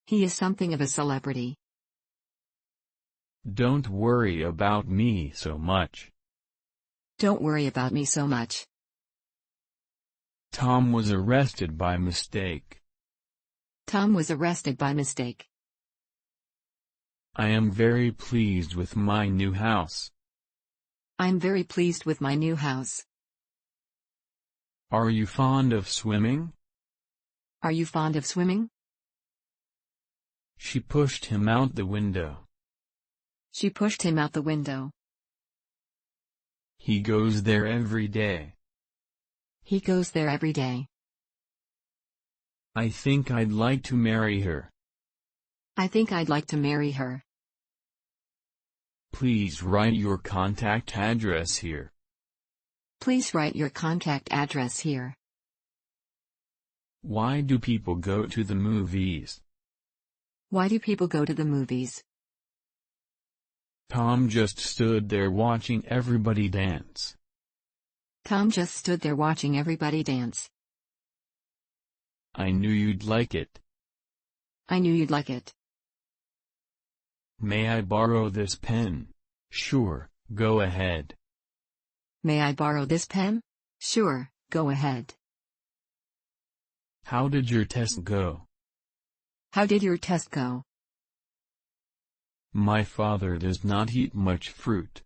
He is something of a celebrity. Don't worry about me so much. Don't worry about me so much. Tom was arrested by mistake. Tom was arrested by mistake. I am very pleased with my new house. I'm very pleased with my new house. Are you fond of swimming? Are you fond of swimming? She pushed him out the window. She pushed him out the window. He goes there every day. He goes there every day. I think I'd like to marry her. I think I'd like to marry her. Please write your contact address here. Please write your contact address here. Why do people go to the movies? Why do people go to the movies? Tom just stood there watching everybody dance. Tom just stood there watching everybody dance. I knew you'd like it. I knew you'd like it. May I borrow this pen? Sure, go ahead. May I borrow this pen? Sure, go ahead. How did your test go? How did your test go? My father does not eat much fruit.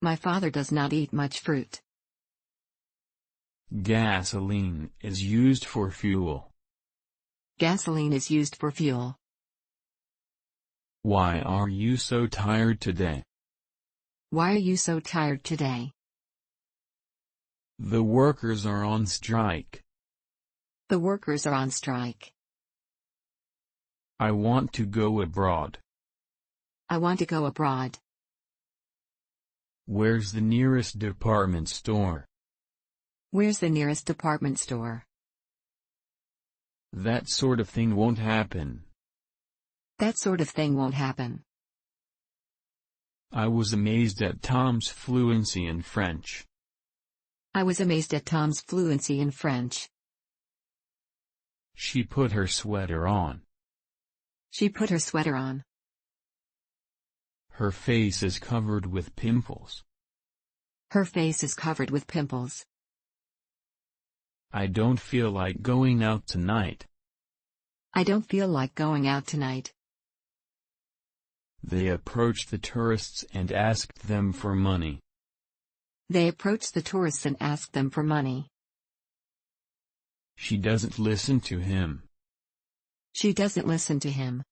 My father does not eat much fruit. Gasoline is used for fuel. Gasoline is used for fuel. Why are you so tired today? Why are you so tired today? The workers are on strike. The workers are on strike. I want to go abroad. I want to go abroad. Where's the nearest department store? Where's the nearest department store? That sort of thing won't happen. That sort of thing won't happen. I was amazed at Tom's fluency in French. I was amazed at Tom's fluency in French. She put her sweater on. She put her sweater on. Her face is covered with pimples. Her face is covered with pimples. I don't feel like going out tonight. I don't feel like going out tonight. They approached the tourists and asked them for money. They approached the tourists and asked them for money. She doesn't listen to him. She doesn't listen to him.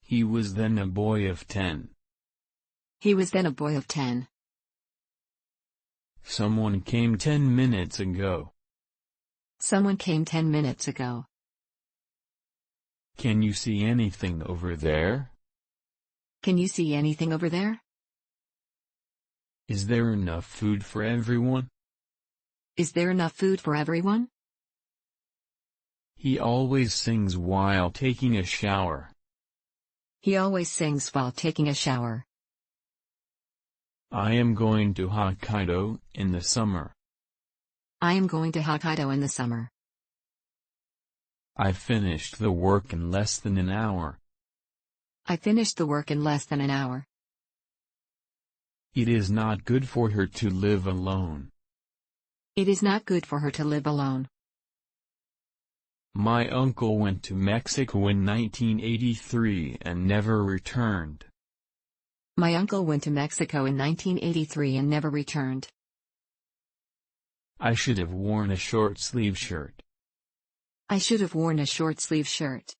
He was then a boy of 10. He was then a boy of 10. Someone came 10 minutes ago. Someone came 10 minutes ago. Can you see anything over there? Can you see anything over there? Is there enough food for everyone? Is there enough food for everyone? He always sings while taking a shower. He always sings while taking a shower. I am going to Hokkaido in the summer. I am going to Hokkaido in the summer. I finished the work in less than an hour. I finished the work in less than an hour. It is not good for her to live alone. It is not good for her to live alone. My uncle went to Mexico in 1983 and never returned. My uncle went to Mexico in 1983 and never returned. I should have worn a short-sleeve shirt. I should have worn a short-sleeve shirt.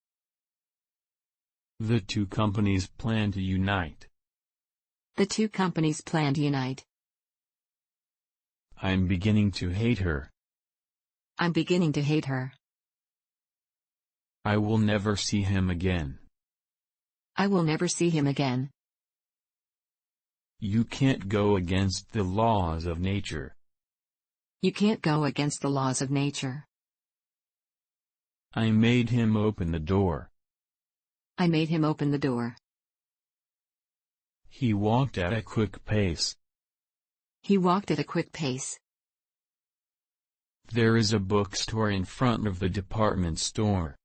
The two companies plan to unite. The two companies plan to unite. I'm beginning to hate her. I'm beginning to hate her. I will never see him again. I will never see him again. You can't go against the laws of nature. You can't go against the laws of nature. I made him open the door. I made him open the door. He walked at a quick pace. He walked at a quick pace. There is a bookstore in front of the department store.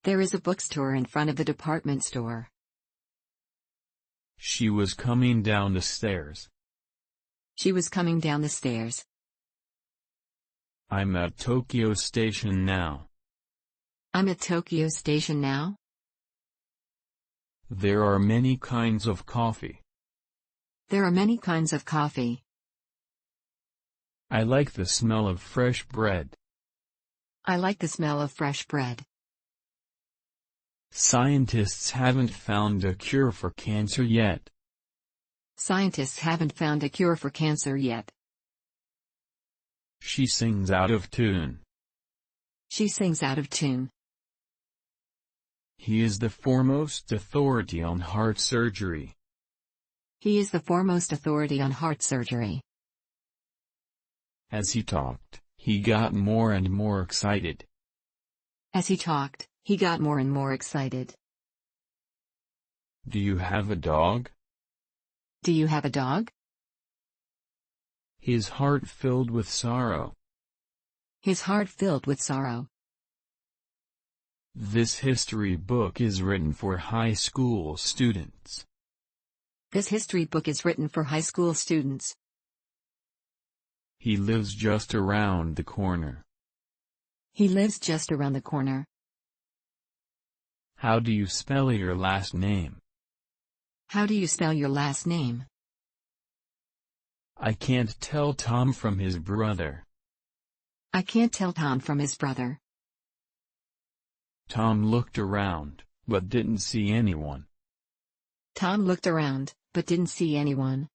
There is a bookstore in front of the department store. She was coming down the stairs. She was coming down the stairs. I'm at Tokyo Station now. I'm at Tokyo Station now. There are many kinds of coffee. There are many kinds of coffee. I like the smell of fresh bread. I like the smell of fresh bread. Scientists haven't found a cure for cancer yet. Scientists haven't found a cure for cancer yet. She sings out of tune. She sings out of tune. He is the foremost authority on heart surgery. He is the foremost authority on heart surgery. As he talked, he got more and more excited. As he talked, he got more and more excited. Do you have a dog? Do you have a dog? His heart filled with sorrow. His heart filled with sorrow. This history book is written for high school students. This history book is written for high school students. He lives just around the corner. He lives just around the corner. How do you spell your last name? How do you spell your last name? I can't tell Tom from his brother. I can't tell Tom from his brother. Tom looked around, but didn't see anyone. Tom looked around, but didn't see anyone.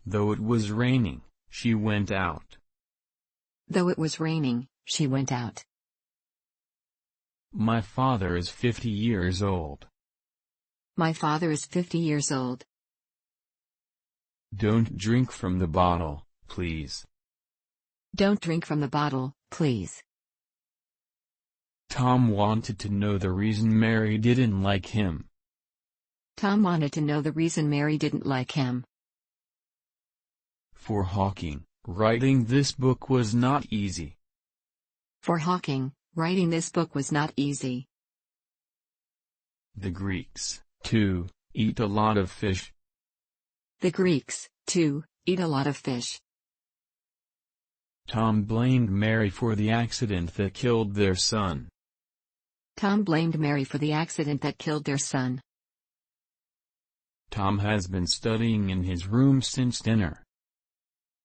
Though it was raining, she went out. Though it was raining, she went out. My father is 50 years old. My father is 50 years old. Don't drink from the bottle, please. Don't drink from the bottle, please. Tom wanted to know the reason Mary didn't like him. Tom wanted to know the reason Mary didn't like him. For Hawking, writing this book was not easy. For Hawking, writing this book was not easy. The Greeks, too, eat a lot of fish. The Greeks, too, eat a lot of fish. Tom blamed Mary for the accident that killed their son. Tom blamed Mary for the accident that killed their son. Tom has been studying in his room since dinner.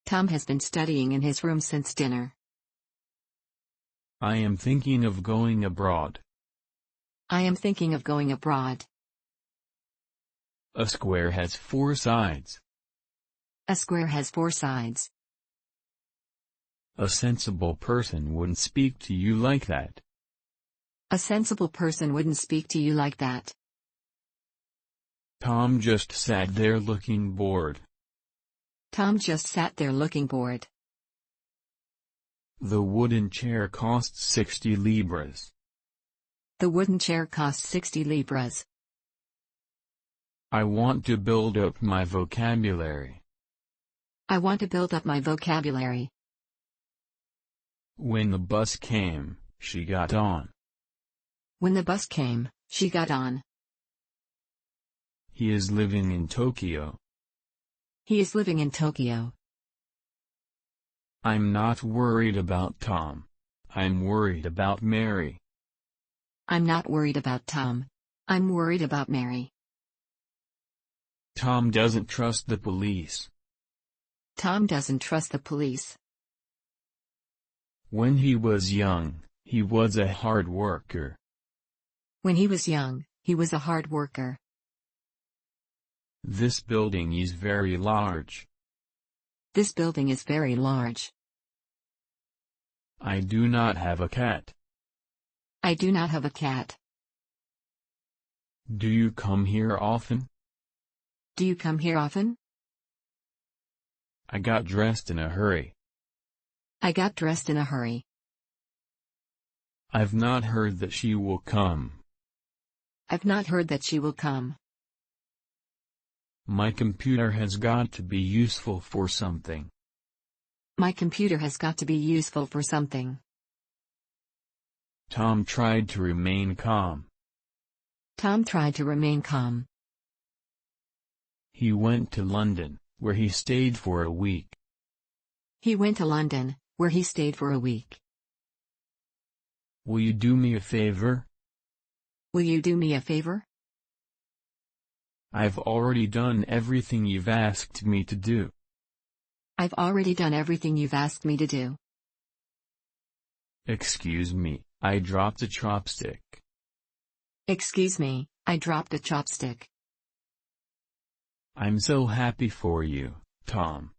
Tom has been studying in his room since dinner. I am thinking of going abroad. I am thinking of going abroad. A square has 4 sides. A square has 4 sides. A sensible person wouldn't speak to you like that. A sensible person wouldn't speak to you like that. Tom just sat there looking bored. Tom just sat there looking bored. The wooden chair cost 60 libras. The wooden chair cost 60 libras. I want to build up my vocabulary. I want to build up my vocabulary. When the bus came, she got on. When the bus came, she got on. He is living in Tokyo. He is living in Tokyo. I'm not worried about Tom. I'm worried about Mary. I'm not worried about Tom. I'm worried about Mary. Tom doesn't trust the police. Tom doesn't trust the police. When he was young, he was a hard worker. When he was young, he was a hard worker. This building is very large. This building is very large. I do not have a cat. I do not have a cat. Do you come here often? Do you come here often? I got dressed in a hurry. I got dressed in a hurry. I've not heard that she will come. I've not heard that she will come. My computer has got to be useful for something. My computer has got to be useful for something. Tom tried to remain calm. Tom tried to remain calm. He went to London, where he stayed for a week. He went to London, where he stayed for a week. Will you do me a favor? Will you do me a favor? I've already done everything you've asked me to do. I've already done everything you've asked me to do. Excuse me, I dropped a chopstick. Excuse me, I dropped a chopstick. I'm so happy for you, Tom.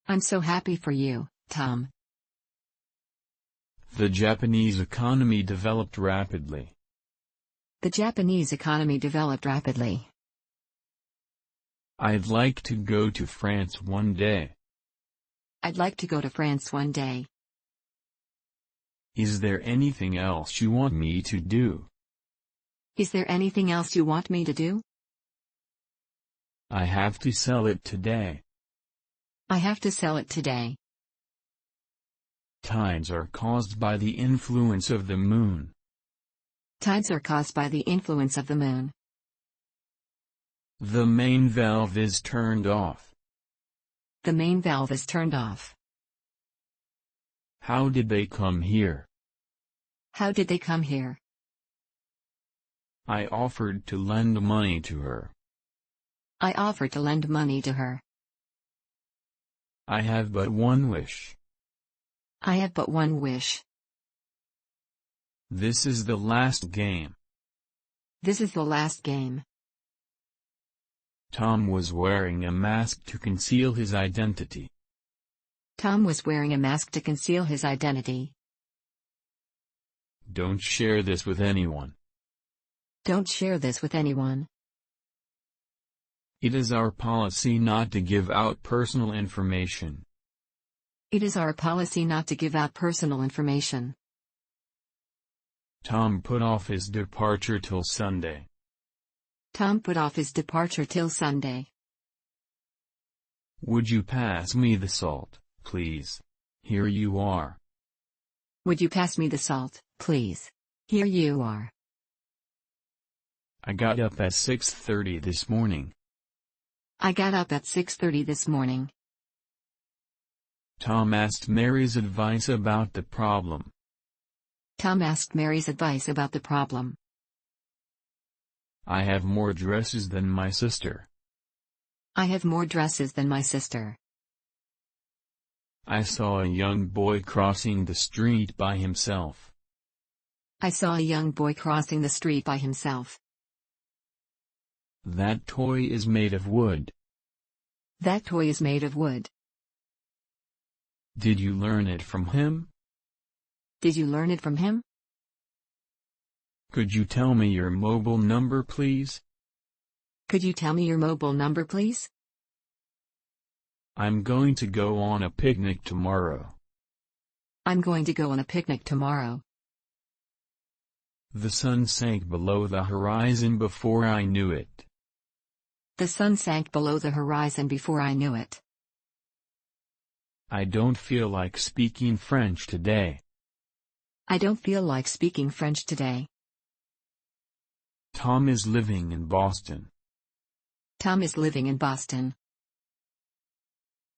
I'm so happy for you, Tom. The Japanese economy developed rapidly. The Japanese economy developed rapidly. I'd like to go to France one day. I'd like to go to France one day. Is there anything else you want me to do? Is there anything else you want me to do? I have to sell it today. I have to sell it today. Tides are caused by the influence of the moon. Tides are caused by the influence of the moon. The main valve is turned off. The main valve is turned off. How did they come here? How did they come here? I offered to lend money to her. I offered to lend money to her. I have but one wish. I have but one wish. This is the last game. This is the last game. Tom was wearing a mask to conceal his identity. Tom was wearing a mask to conceal his identity. Don't share this with anyone. Don't share this with anyone. It is our policy not to give out personal information. It is our policy not to give out personal information. Tom put off his departure till Sunday. Tom put off his departure till Sunday. Would you pass me the salt, please? Here you are. Would you pass me the salt, please? Here you are. I got up at 6:30 this morning. I got up at 6:30 this morning. Tom asked Mary's advice about the problem. Tom asked Mary's advice about the problem. I have more dresses than my sister. I have more dresses than my sister. I saw a young boy crossing the street by himself. I saw a young boy crossing the street by himself. That toy is made of wood. That toy is made of wood. Did you learn it from him? Did you learn it from him? Could you tell me your mobile number, please? Could you tell me your mobile number, please? I'm going to go on a picnic tomorrow. I'm going to go on a picnic tomorrow. The sun sank below the horizon before I knew it. The sun sank below the horizon before I knew it. I don't feel like speaking French today. I don't feel like speaking French today. Tom is living in Boston. Tom is living in Boston.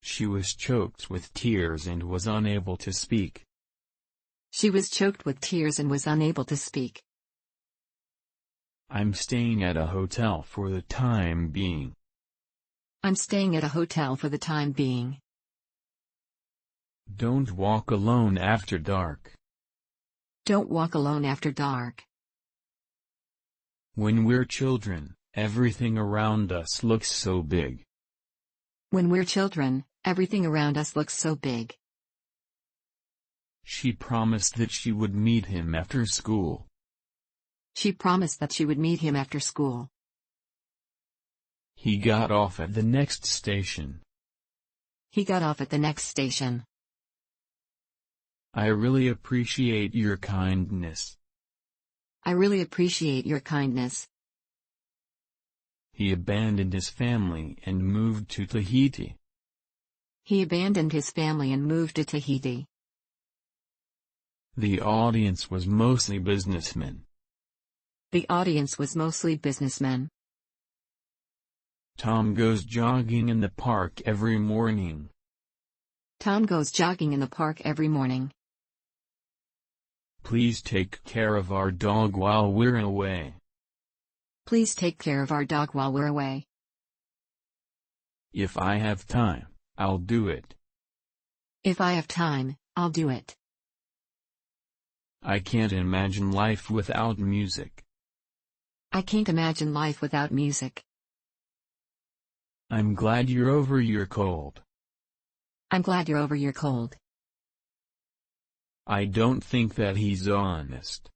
She was choked with tears and was unable to speak. She was choked with tears and was unable to speak. I'm staying at a hotel for the time being. I'm staying at a hotel for the time being. Don't walk alone after dark. Don't walk alone after dark. When we're children, everything around us looks so big. When we're children, everything around us looks so big. She promised that she would meet him after school. She promised that she would meet him after school. He got off at the next station. He got off at the next station. I really appreciate your kindness. I really appreciate your kindness. He abandoned his family and moved to Tahiti. He abandoned his family and moved to Tahiti. The audience was mostly businessmen. The audience was mostly businessmen. Tom goes jogging in the park every morning. Tom goes jogging in the park every morning. Please take care of our dog while we're away. Please take care of our dog while we're away. If I have time, I'll do it. If I have time, I'll do it. I can't imagine life without music. I can't imagine life without music. I'm glad you're over your cold. I'm glad you're over your cold. I don't think that he's honest.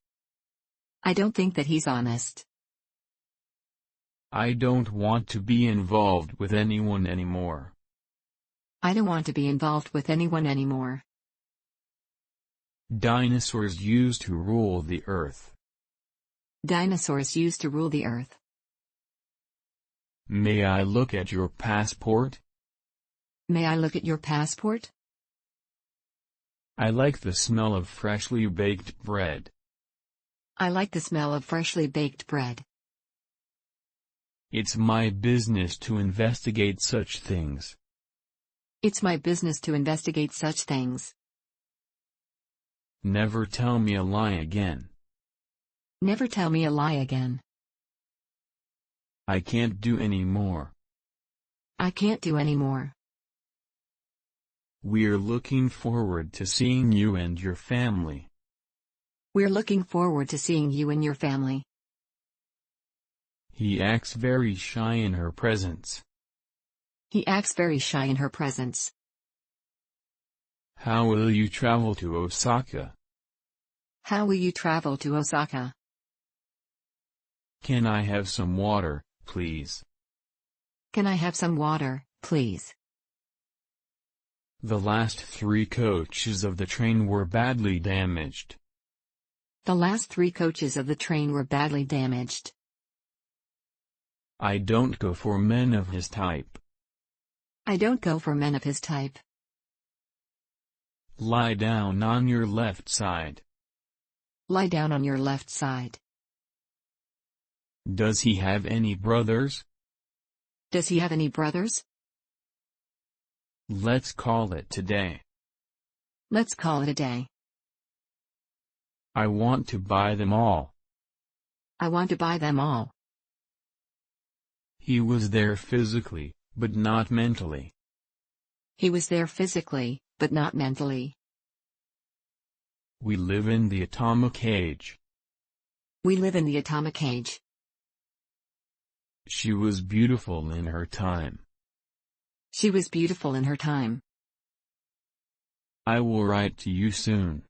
I don't think that he's honest. I don't want to be involved with anyone anymore. I don't want to be involved with anyone anymore. Dinosaurs used to rule the earth. Dinosaurs used to rule the earth. May I look at your passport? May I look at your passport? I like the smell of freshly baked bread. I like the smell of freshly baked bread. It's my business to investigate such things. It's my business to investigate such things. Never tell me a lie again. Never tell me a lie again. I can't do any more. I can't do any more. We're looking forward to seeing you and your family. We're looking forward to seeing you and your family. He acts very shy in her presence. He acts very shy in her presence. How will you travel to Osaka? How will you travel to Osaka? Can I have some water, please? Can I have some water, please? The last 3 coaches of the train were badly damaged. The last 3 coaches of the train were badly damaged. I don't go for men of his type. I don't go for men of his type. Lie down on your left side. Lie down on your left side. Does he have any brothers? Does he have any brothers? Let's call it today. Let's call it a day. I want to buy them all. I want to buy them all. He was there physically, but not mentally. He was there physically, but not mentally. We live in the atomic age. We live in the atomic age. She was beautiful in her time. She was beautiful in her time. I will write to you soon.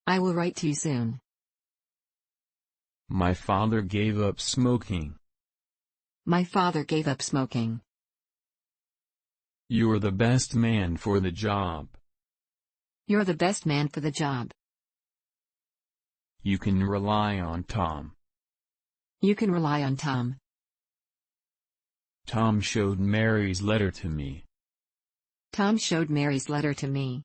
I will write to you soon. My father gave up smoking. My father gave up smoking. You're the best man for the job. You're the best man for the job. You can rely on Tom. You can rely on Tom. Tom showed Mary's letter to me. Tom showed Mary's letter to me.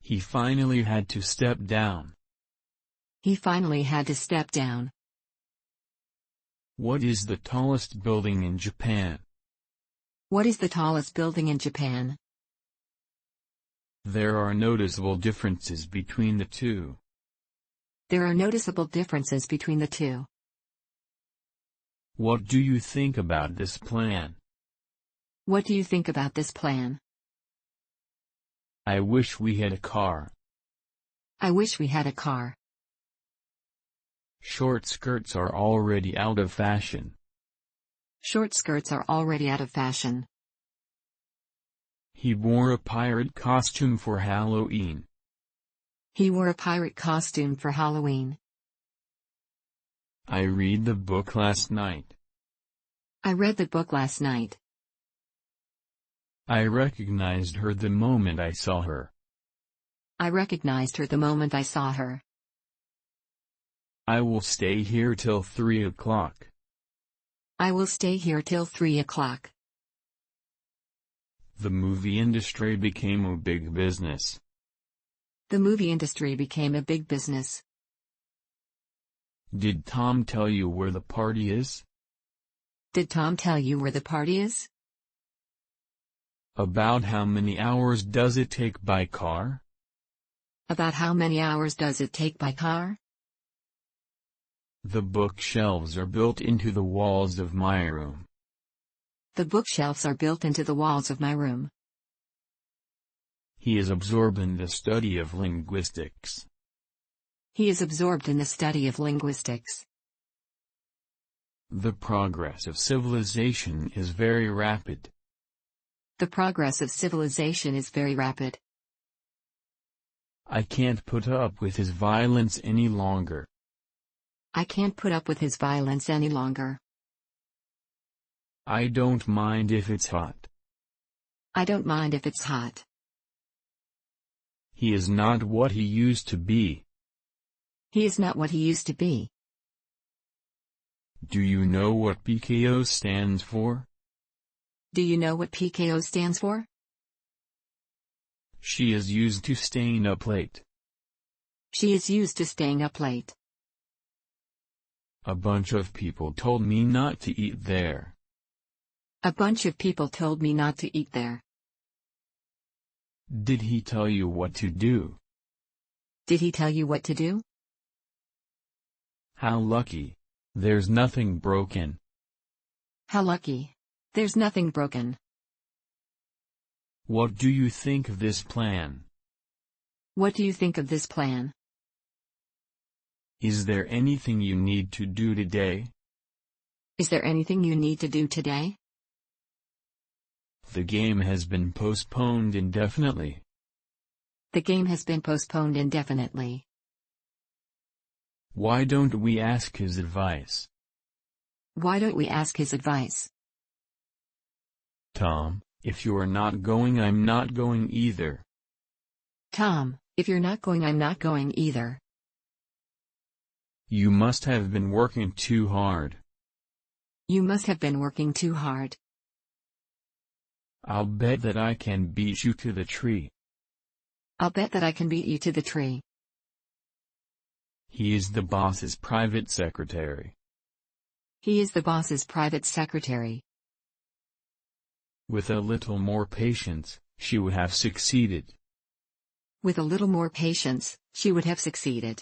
He finally had to step down. He finally had to step down. What is the tallest building in Japan? What is the tallest building in Japan? There are noticeable differences between the two. There are noticeable differences between the two. What do you think about this plan? What do you think about this plan? I wish we had a car. I wish we had a car. Short skirts are already out of fashion. Short skirts are already out of fashion. He wore a pirate costume for Halloween. He wore a pirate costume for Halloween. I read the book last night. I read the book last night. I recognized her the moment I saw her. I recognized her the moment I saw her. I will stay here till 3 o'clock. I will stay here till 3 o'clock. The movie industry became a big business. The movie industry became a big business. Did Tom tell you where the party is? Did Tom tell you where the party is? About how many hours does it take by car? About how many hours does it take by car? The bookshelves are built into the walls of my room. The bookshelves are built into the walls of my room. He is absorbed in the study of linguistics. He is absorbed in the study of linguistics. The progress of civilization is very rapid. The progress of civilization is very rapid. I can't put up with his violence any longer. I can't put up with his violence any longer. I don't mind if it's hot. I don't mind if it's hot. He is not what he used to be. He is not what he used to be. Do you know what PKO stands for? Do you know what PKO stands for? She is used to staying up late. She is used to staying up late. A bunch of people told me not to eat there. A bunch of people told me not to eat there. Did he tell you what to do? Did he tell you what to do? How lucky. There's nothing broken. How lucky. There's nothing broken. What do you think of this plan? What do you think of this plan? Is there anything you need to do today? Is there anything you need to do today? The game has been postponed indefinitely. The game has been postponed indefinitely. Why don't we ask his advice? Why don't we ask his advice? Tom, if you're not going, I'm not going either. Tom, if you're not going, I'm not going either. You must have been working too hard. You must have been working too hard. I'll bet that I can beat you to the tree. I'll bet that I can beat you to the tree. He is the boss's private secretary. He is the boss's private secretary. With a little more patience, she would have succeeded. With a little more patience, she would have succeeded.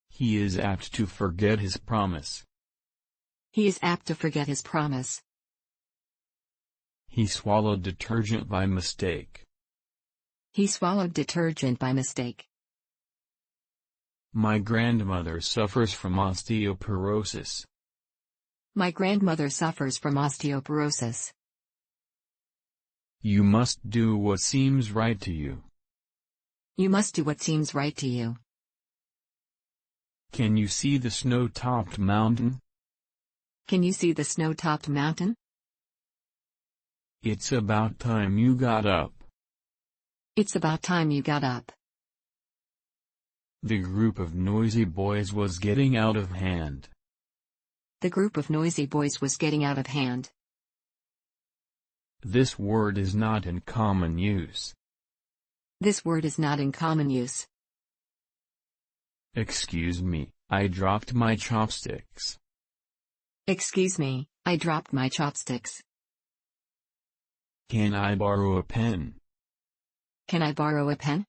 He is apt to forget his promise. He is apt to forget his promise. He swallowed detergent by mistake. He swallowed detergent by mistake. My grandmother suffers from osteoporosis. My grandmother suffers from osteoporosis. You must do what seems right to you. You must do what seems right to you. Can you see the snow-topped mountain? Can you see the snow-topped mountain? It's about time you got up. It's about time you got up. The group of noisy boys was getting out of hand. The group of noisy boys was getting out of hand. This word is not in common use. This word is not in common use. Excuse me, I dropped my chopsticks. Excuse me, I dropped my chopsticks. Can I borrow a pen? Can I borrow a pen?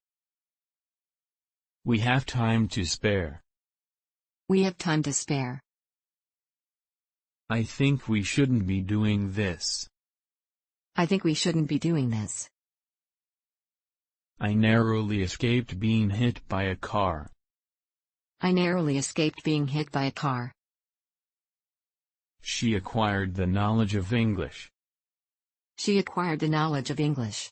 We have time to spare. We have time to spare. I think we shouldn't be doing this. I think we shouldn't be doing this. I narrowly escaped being hit by a car. I narrowly escaped being hit by a car. She acquired the knowledge of English. She acquired the knowledge of English.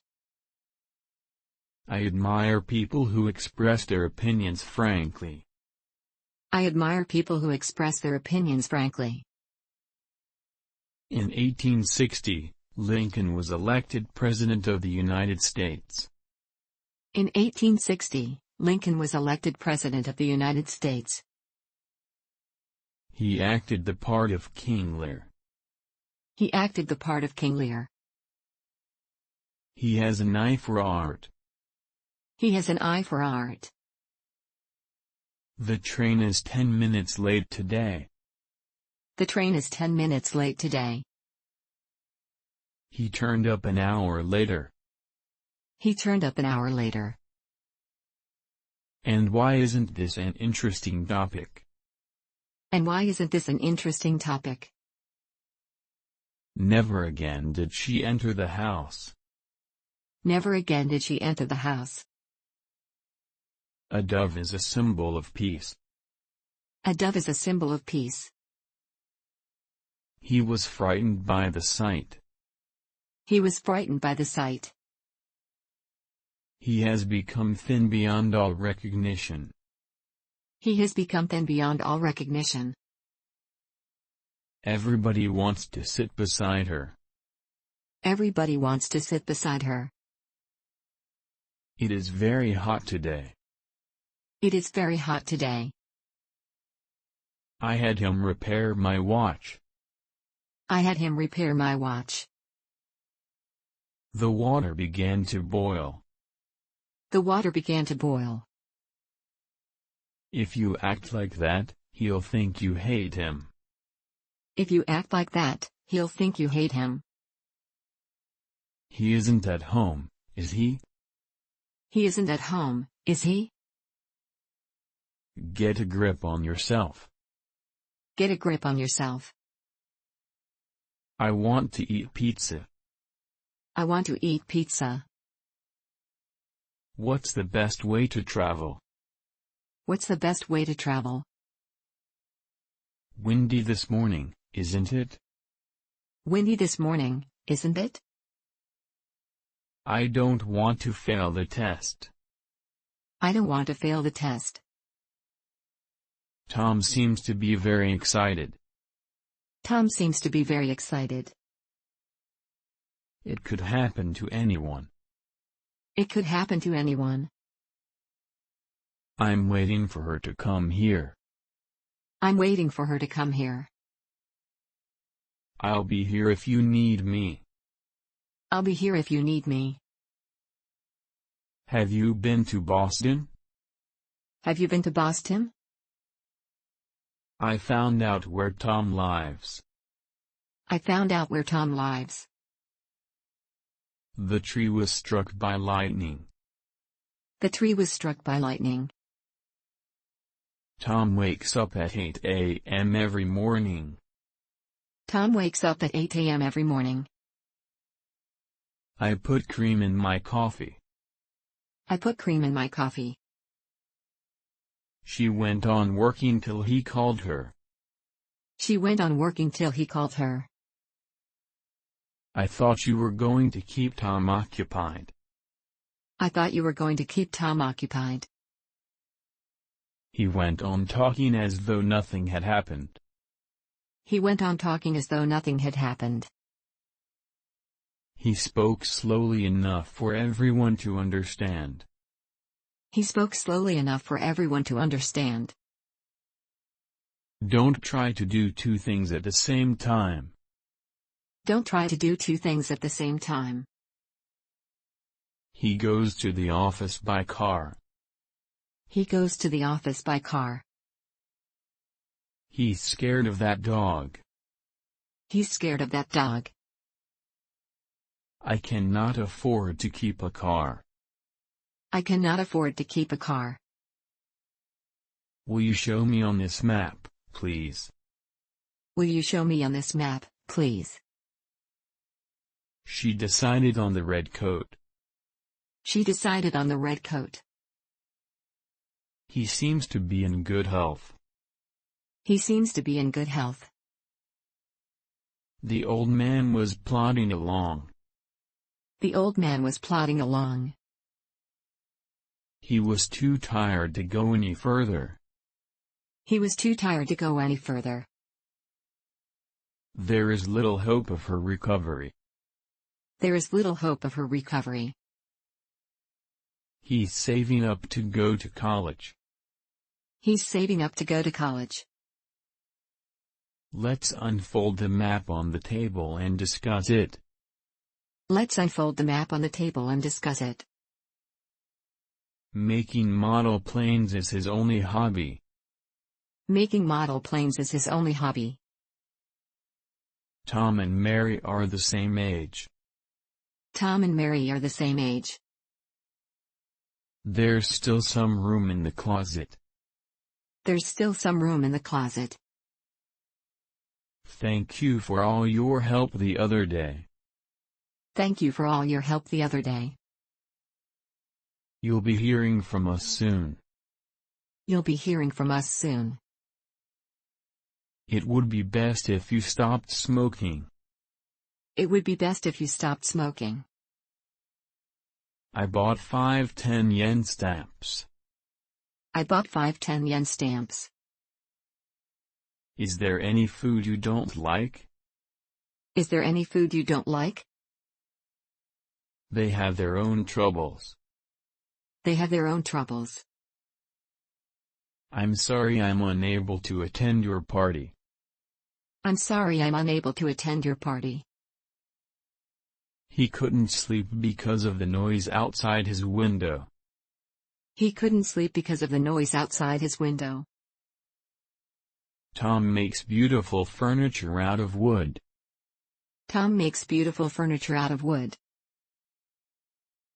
I admire people who express their opinions frankly. I admire people who express their opinions frankly. In 1860, Lincoln was elected President of the United States. In 1860, Lincoln was elected President of the United States. He acted the part of King Lear. He acted the part of King Lear. He has an eye for art. He has an eye for art. The train is 10 minutes late today. The train is 10 minutes late today. He turned up an hour later. He turned up an hour later. And why isn't this an interesting topic? And why isn't this an interesting topic? Never again did she enter the house. Never again did she enter the house. A dove is a symbol of peace. A dove is a symbol of peace. He was frightened by the sight. He was frightened by the sight. He has become thin beyond all recognition. He has become thin beyond all recognition. Everybody wants to sit beside her. Everybody wants to sit beside her. It is very hot today. It is very hot today. I had him repair my watch. I had him repair my watch. The water began to boil. The water began to boil. If you act like that, he'll think you hate him. If you act like that, he'll think you hate him. He isn't at home, is he? He isn't at home, is he? Get a grip on yourself. Get a grip on yourself. I want to eat pizza. I want to eat pizza. What's the best way to travel? What's the best way to travel? Windy this morning, isn't it? Windy this morning, isn't it? I don't want to fail the test. I don't want to fail the test. Tom seems to be very excited. Tom seems to be very excited. It could happen to anyone. It could happen to anyone. I'm waiting for her to come here. I'm waiting for her to come here. I'll be here if you need me. I'll be here if you need me. Have you been to Boston? Have you been to Boston? I found out where Tom lives. I found out where Tom lives. The tree was struck by lightning. The tree was struck by lightning. Tom wakes up at 8 a.m. every morning. Tom wakes up at 8 a.m. every morning. I put cream in my coffee. I put cream in my coffee. She went on working till he called her. She went on working till he called her. I thought you were going to keep Tom occupied. I thought you were going to keep Tom occupied. He went on talking as though nothing had happened. He went on talking as though nothing had happened. He spoke slowly enough for everyone to understand. He spoke slowly enough for everyone to understand. Don't try to do two things at the same time. Don't try to do two things at the same time. He goes to the office by car. He goes to the office by car. He's scared of that dog. He's scared of that dog. I cannot afford to keep a car. I cannot afford to keep a car. Will you show me on this map, please? Will you show me on this map, please? She decided on the red coat. She decided on the red coat. He seems to be in good health. He seems to be in good health. The old man was plodding along. The old man was plodding along. He was too tired to go any further. He was too tired to go any further. There is little hope of her recovery. There is little hope of her recovery. He's saving up to go to college. He's saving up to go to college. Let's unfold the map on the table and discuss it. Let's unfold the map on the table and discuss it. Making model planes is his only hobby. Making model planes is his only hobby. Tom and Mary are the same age. Tom and Mary are the same age. There's still some room in the closet. There's still some room in the closet. Thank you for all your help the other day. Thank you for all your help the other day. You'll be hearing from us soon. You'll be hearing from us soon. It would be best if you stopped smoking. It would be best if you stopped smoking. I bought 5 10 yen stamps. I bought 5 10 yen stamps. Is there any food you don't like? Is there any food you don't like? They have their own troubles. They have their own troubles. I'm sorry I'm unable to attend your party. I'm sorry I'm unable to attend your party. He couldn't sleep because of the noise outside his window. He couldn't sleep because of the noise outside his window. Tom makes beautiful furniture out of wood. Tom makes beautiful furniture out of wood.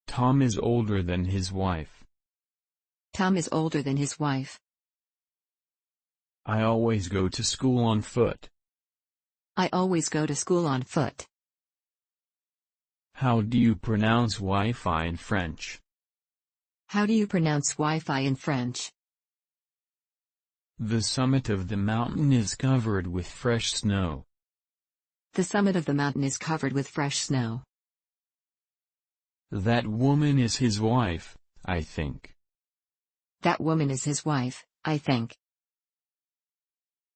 Tom is older than his wife. Tom is older than his wife. I always go to school on foot. I always go to school on foot. How do you pronounce Wi-Fi in French? How do you pronounce Wi-Fi in French? The summit of the mountain is covered with fresh snow. The summit of the mountain is covered with fresh snow. That woman is his wife, I think. That woman is his wife, I think.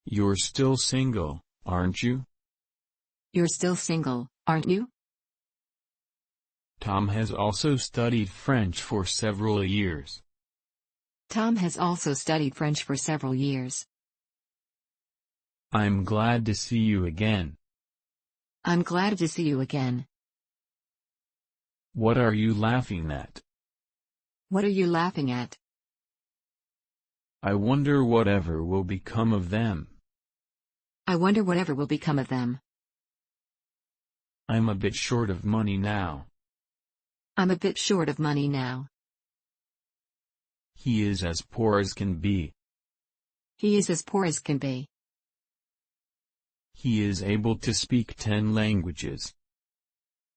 You're still single, aren't you? You're still single, aren't you? Tom has also studied French for several years. Tom has also studied French for several years. I'm glad to see you again. I'm glad to see you again. What are you laughing at? What are you laughing at? I wonder whatever will become of them. I wonder whatever will become of them. I'm a bit short of money now. I'm a bit short of money now. He is as poor as can be. He is as poor as can be. He is able to speak 10 languages.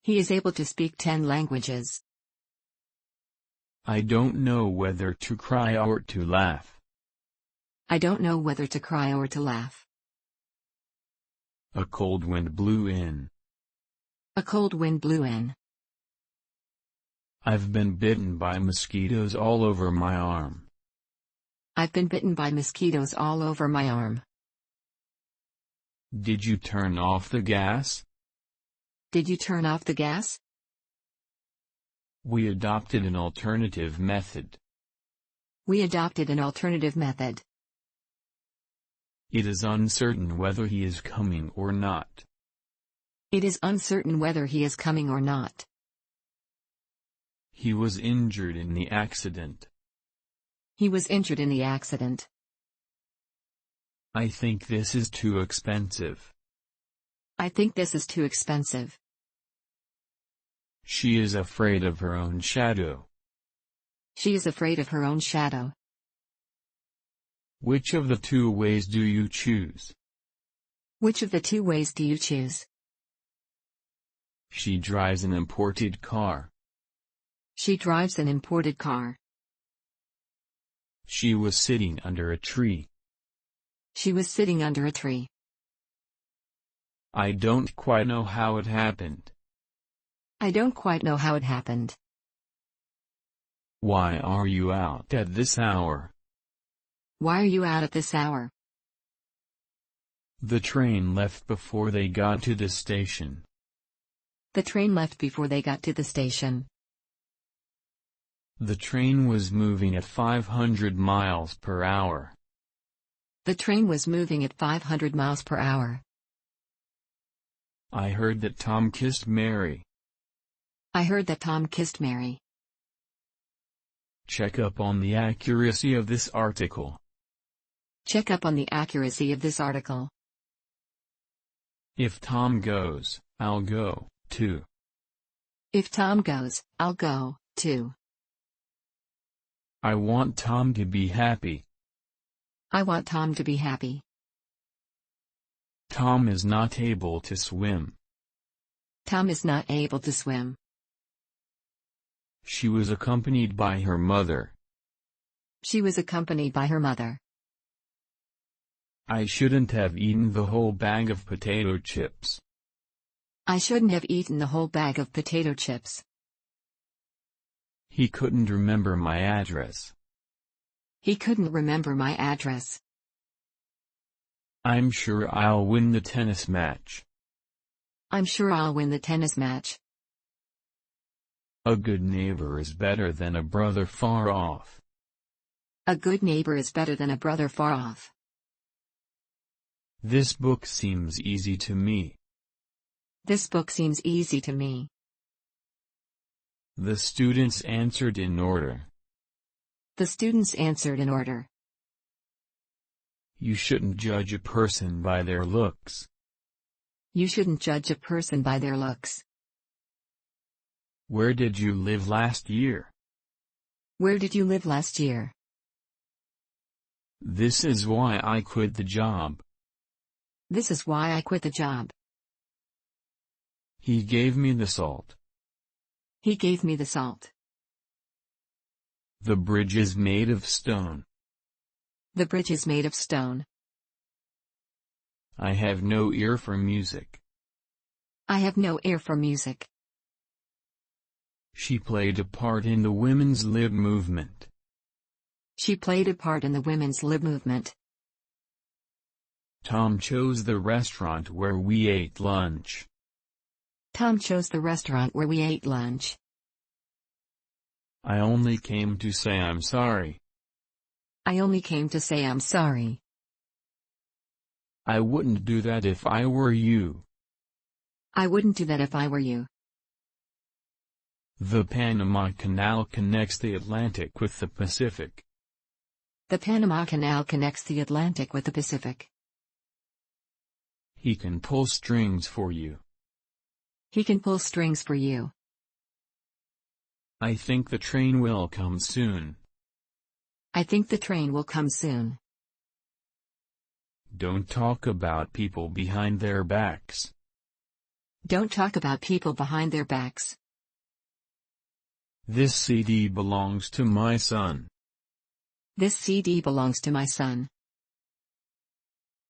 He is able to speak 10 languages. I don't know whether to cry or to laugh. I don't know whether to cry or to laugh. A cold wind blew in. A cold wind blew in. I've been bitten by mosquitoes all over my arm. I've been bitten by mosquitoes all over my arm. Did you turn off the gas? Did you turn off the gas? We adopted an alternative method. We adopted an alternative method. It is uncertain whether he is coming or not. It is uncertain whether he is coming or not. He was injured in the accident. He was injured in the accident. I think this is too expensive. I think this is too expensive. She is afraid of her own shadow. She is afraid of her own shadow. Which of the two ways do you choose? Which of the two ways do you choose? She drives an imported car. She drives an imported car. She was sitting under a tree. She was sitting under a tree. I don't quite know how it happened. I don't quite know how it happened. Why are you out at this hour? Why are you out at this hour? The train left before they got to the station. The train left before they got to the station. The train was moving at 500 miles per hour. The train was moving at 500 miles per hour. I heard that Tom kissed Mary. I heard that Tom kissed Mary. Check up on the accuracy of this article. Check up on the accuracy of this article. If Tom goes, I'll go, too. If Tom goes, I'll go, too. I want Tom to be happy. I want Tom to be happy. Tom is not able to swim. Tom is not able to swim. She was accompanied by her mother. She was accompanied by her mother. I shouldn't have eaten the whole bag of potato chips. I shouldn't have eaten the whole bag of potato chips. He couldn't remember my address. He couldn't remember my address. I'm sure I'll win the tennis match. I'm sure I'll win the tennis match. A good neighbor is better than a brother far off. A good neighbor is better than a brother far off. This book seems easy to me. This book seems easy to me. The students answered in order. The students answered in order. You shouldn't judge a person by their looks. You shouldn't judge a person by their looks. Where did you live last year? Where did you live last year? This is why I quit the job. This is why I quit the job. He gave me the salt. He gave me the salt. The bridge is made of stone. The bridge is made of stone. I have no ear for music. I have no ear for music. She played a part in the women's lib movement. She played a part in the women's lib movement. Tom chose the restaurant where we ate lunch. Tom chose the restaurant where we ate lunch. I only came to say I'm sorry. I only came to say I'm sorry. I wouldn't do that if I were you. I wouldn't do that if I were you. The Panama Canal connects the Atlantic with the Pacific. The Panama Canal connects the Atlantic with the Pacific. He can pull strings for you. He can pull strings for you. I think the train will come soon. I think the train will come soon. Don't talk about people behind their backs. Don't talk about people behind their backs. This CD belongs to my son. This CD belongs to my son.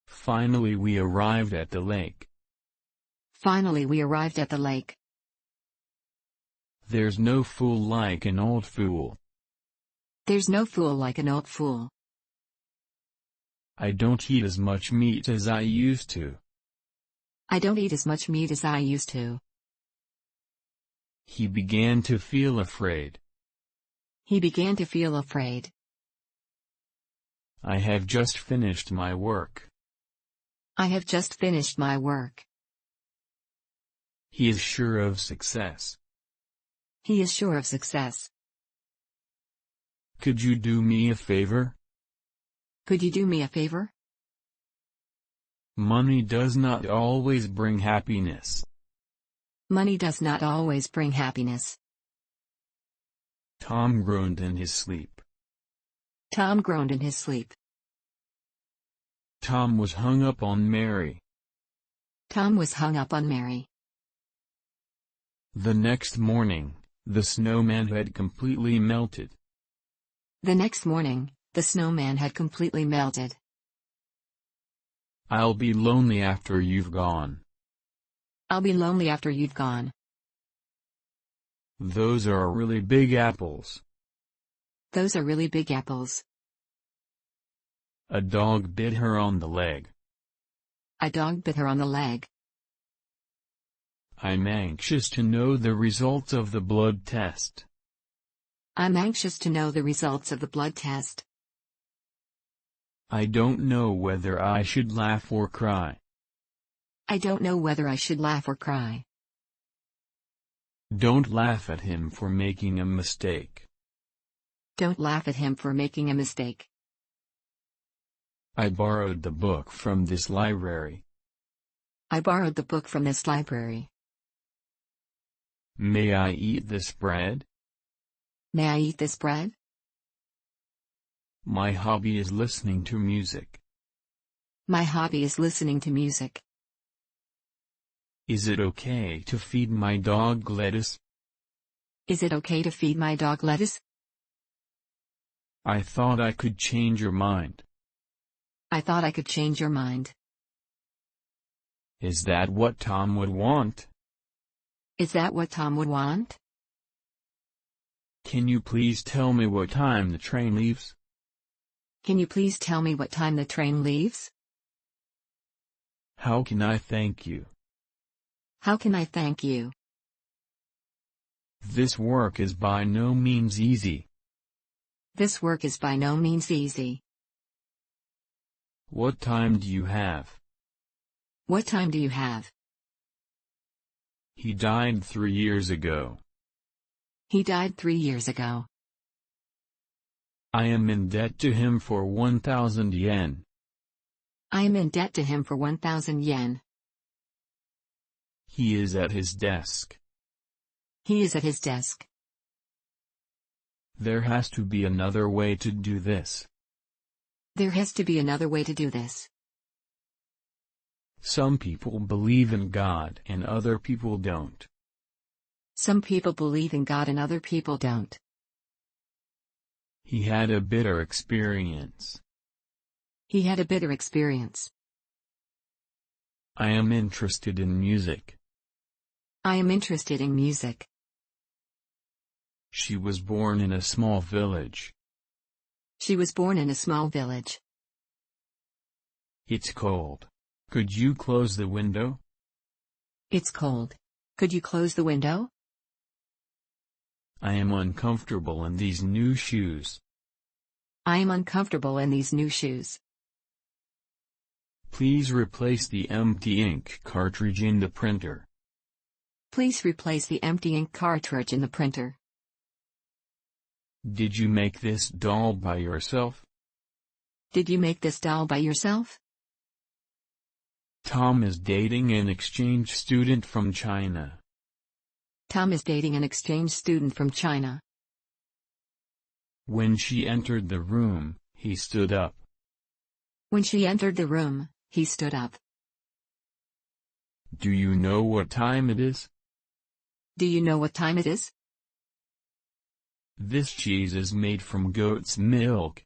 Finally we arrived at the lake. Finally we arrived at the lake. There's no fool like an old fool. There's no fool like an old fool. I don't eat as much meat as I used to. I don't eat as much meat as I used to. He began to feel afraid. He began to feel afraid. I have just finished my work. I have just finished my work. He is sure of success. He is sure of success. Could you do me a favor? Could you do me a favor? Money does not always bring happiness. Money does not always bring happiness. Tom groaned in his sleep. Tom groaned in his sleep. Tom was hung up on Mary. Tom was hung up on Mary. The next morning, the snowman had completely melted. The next morning, the snowman had completely melted. I'll be lonely after you've gone. I'll be lonely after you've gone. Those are really big apples. Those are really big apples. A dog bit her on the leg. A dog bit her on the leg. I'm anxious to know the results of the blood test. I'm anxious to know the results of the blood test. I don't know whether I should laugh or cry. I don't know whether I should laugh or cry. Don't laugh at him for making a mistake. Don't laugh at him for making a mistake. I borrowed the book from this library. I borrowed the book from this library. May I eat this bread? May I eat this bread? My hobby is listening to music. My hobby is listening to music. Is it okay to feed my dog lettuce? Is it okay to feed my dog lettuce? I thought I could change your mind. I thought I could change your mind. Is that what Tom would want? Is that what Tom would want? Can you please tell me what time the train leaves? Can you please tell me what time the train leaves? How can I thank you? How can I thank you? This work is by no means easy. This work is by no means easy. What time do you have? What time do you have? He died 3 years ago. He died 3 years ago. I am in debt to him for 1,000 yen. I am in debt to him for 1,000 yen. He is at his desk. He is at his desk. There has to be another way to do this. There has to be another way to do this. Some people believe in God and other people don't. Some people believe in God and other people don't. He had a bitter experience. He had a bitter experience. I am interested in music. I am interested in music. She was born in a small village. She was born in a small village. It's cold. Could you close the window? It's cold. Could you close the window? I am uncomfortable in these new shoes. I am uncomfortable in these new shoes. Please replace the empty ink cartridge in the printer. Please replace the empty ink cartridge in the printer. Did you make this doll by yourself? Did you make this doll by yourself? Tom is dating an exchange student from China. Tom is dating an exchange student from China. When she entered the room, he stood up. When she entered the room, he stood up. Do you know what time it is? Do you know what time it is? This cheese is made from goat's milk.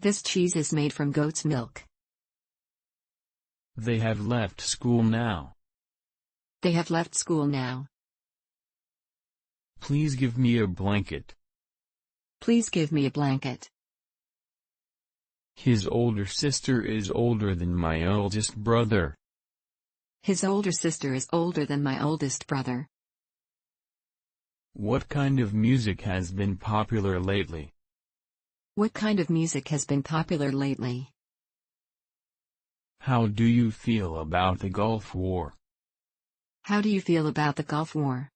This cheese is made from goat's milk. They have left school now. They have left school now. Please give me a blanket. Please give me a blanket. His older sister is older than my oldest brother. His older sister is older than my oldest brother. What kind of music has been popular lately? What kind of music has been popular lately? How do you feel about the Gulf War? How do you feel about the Gulf War?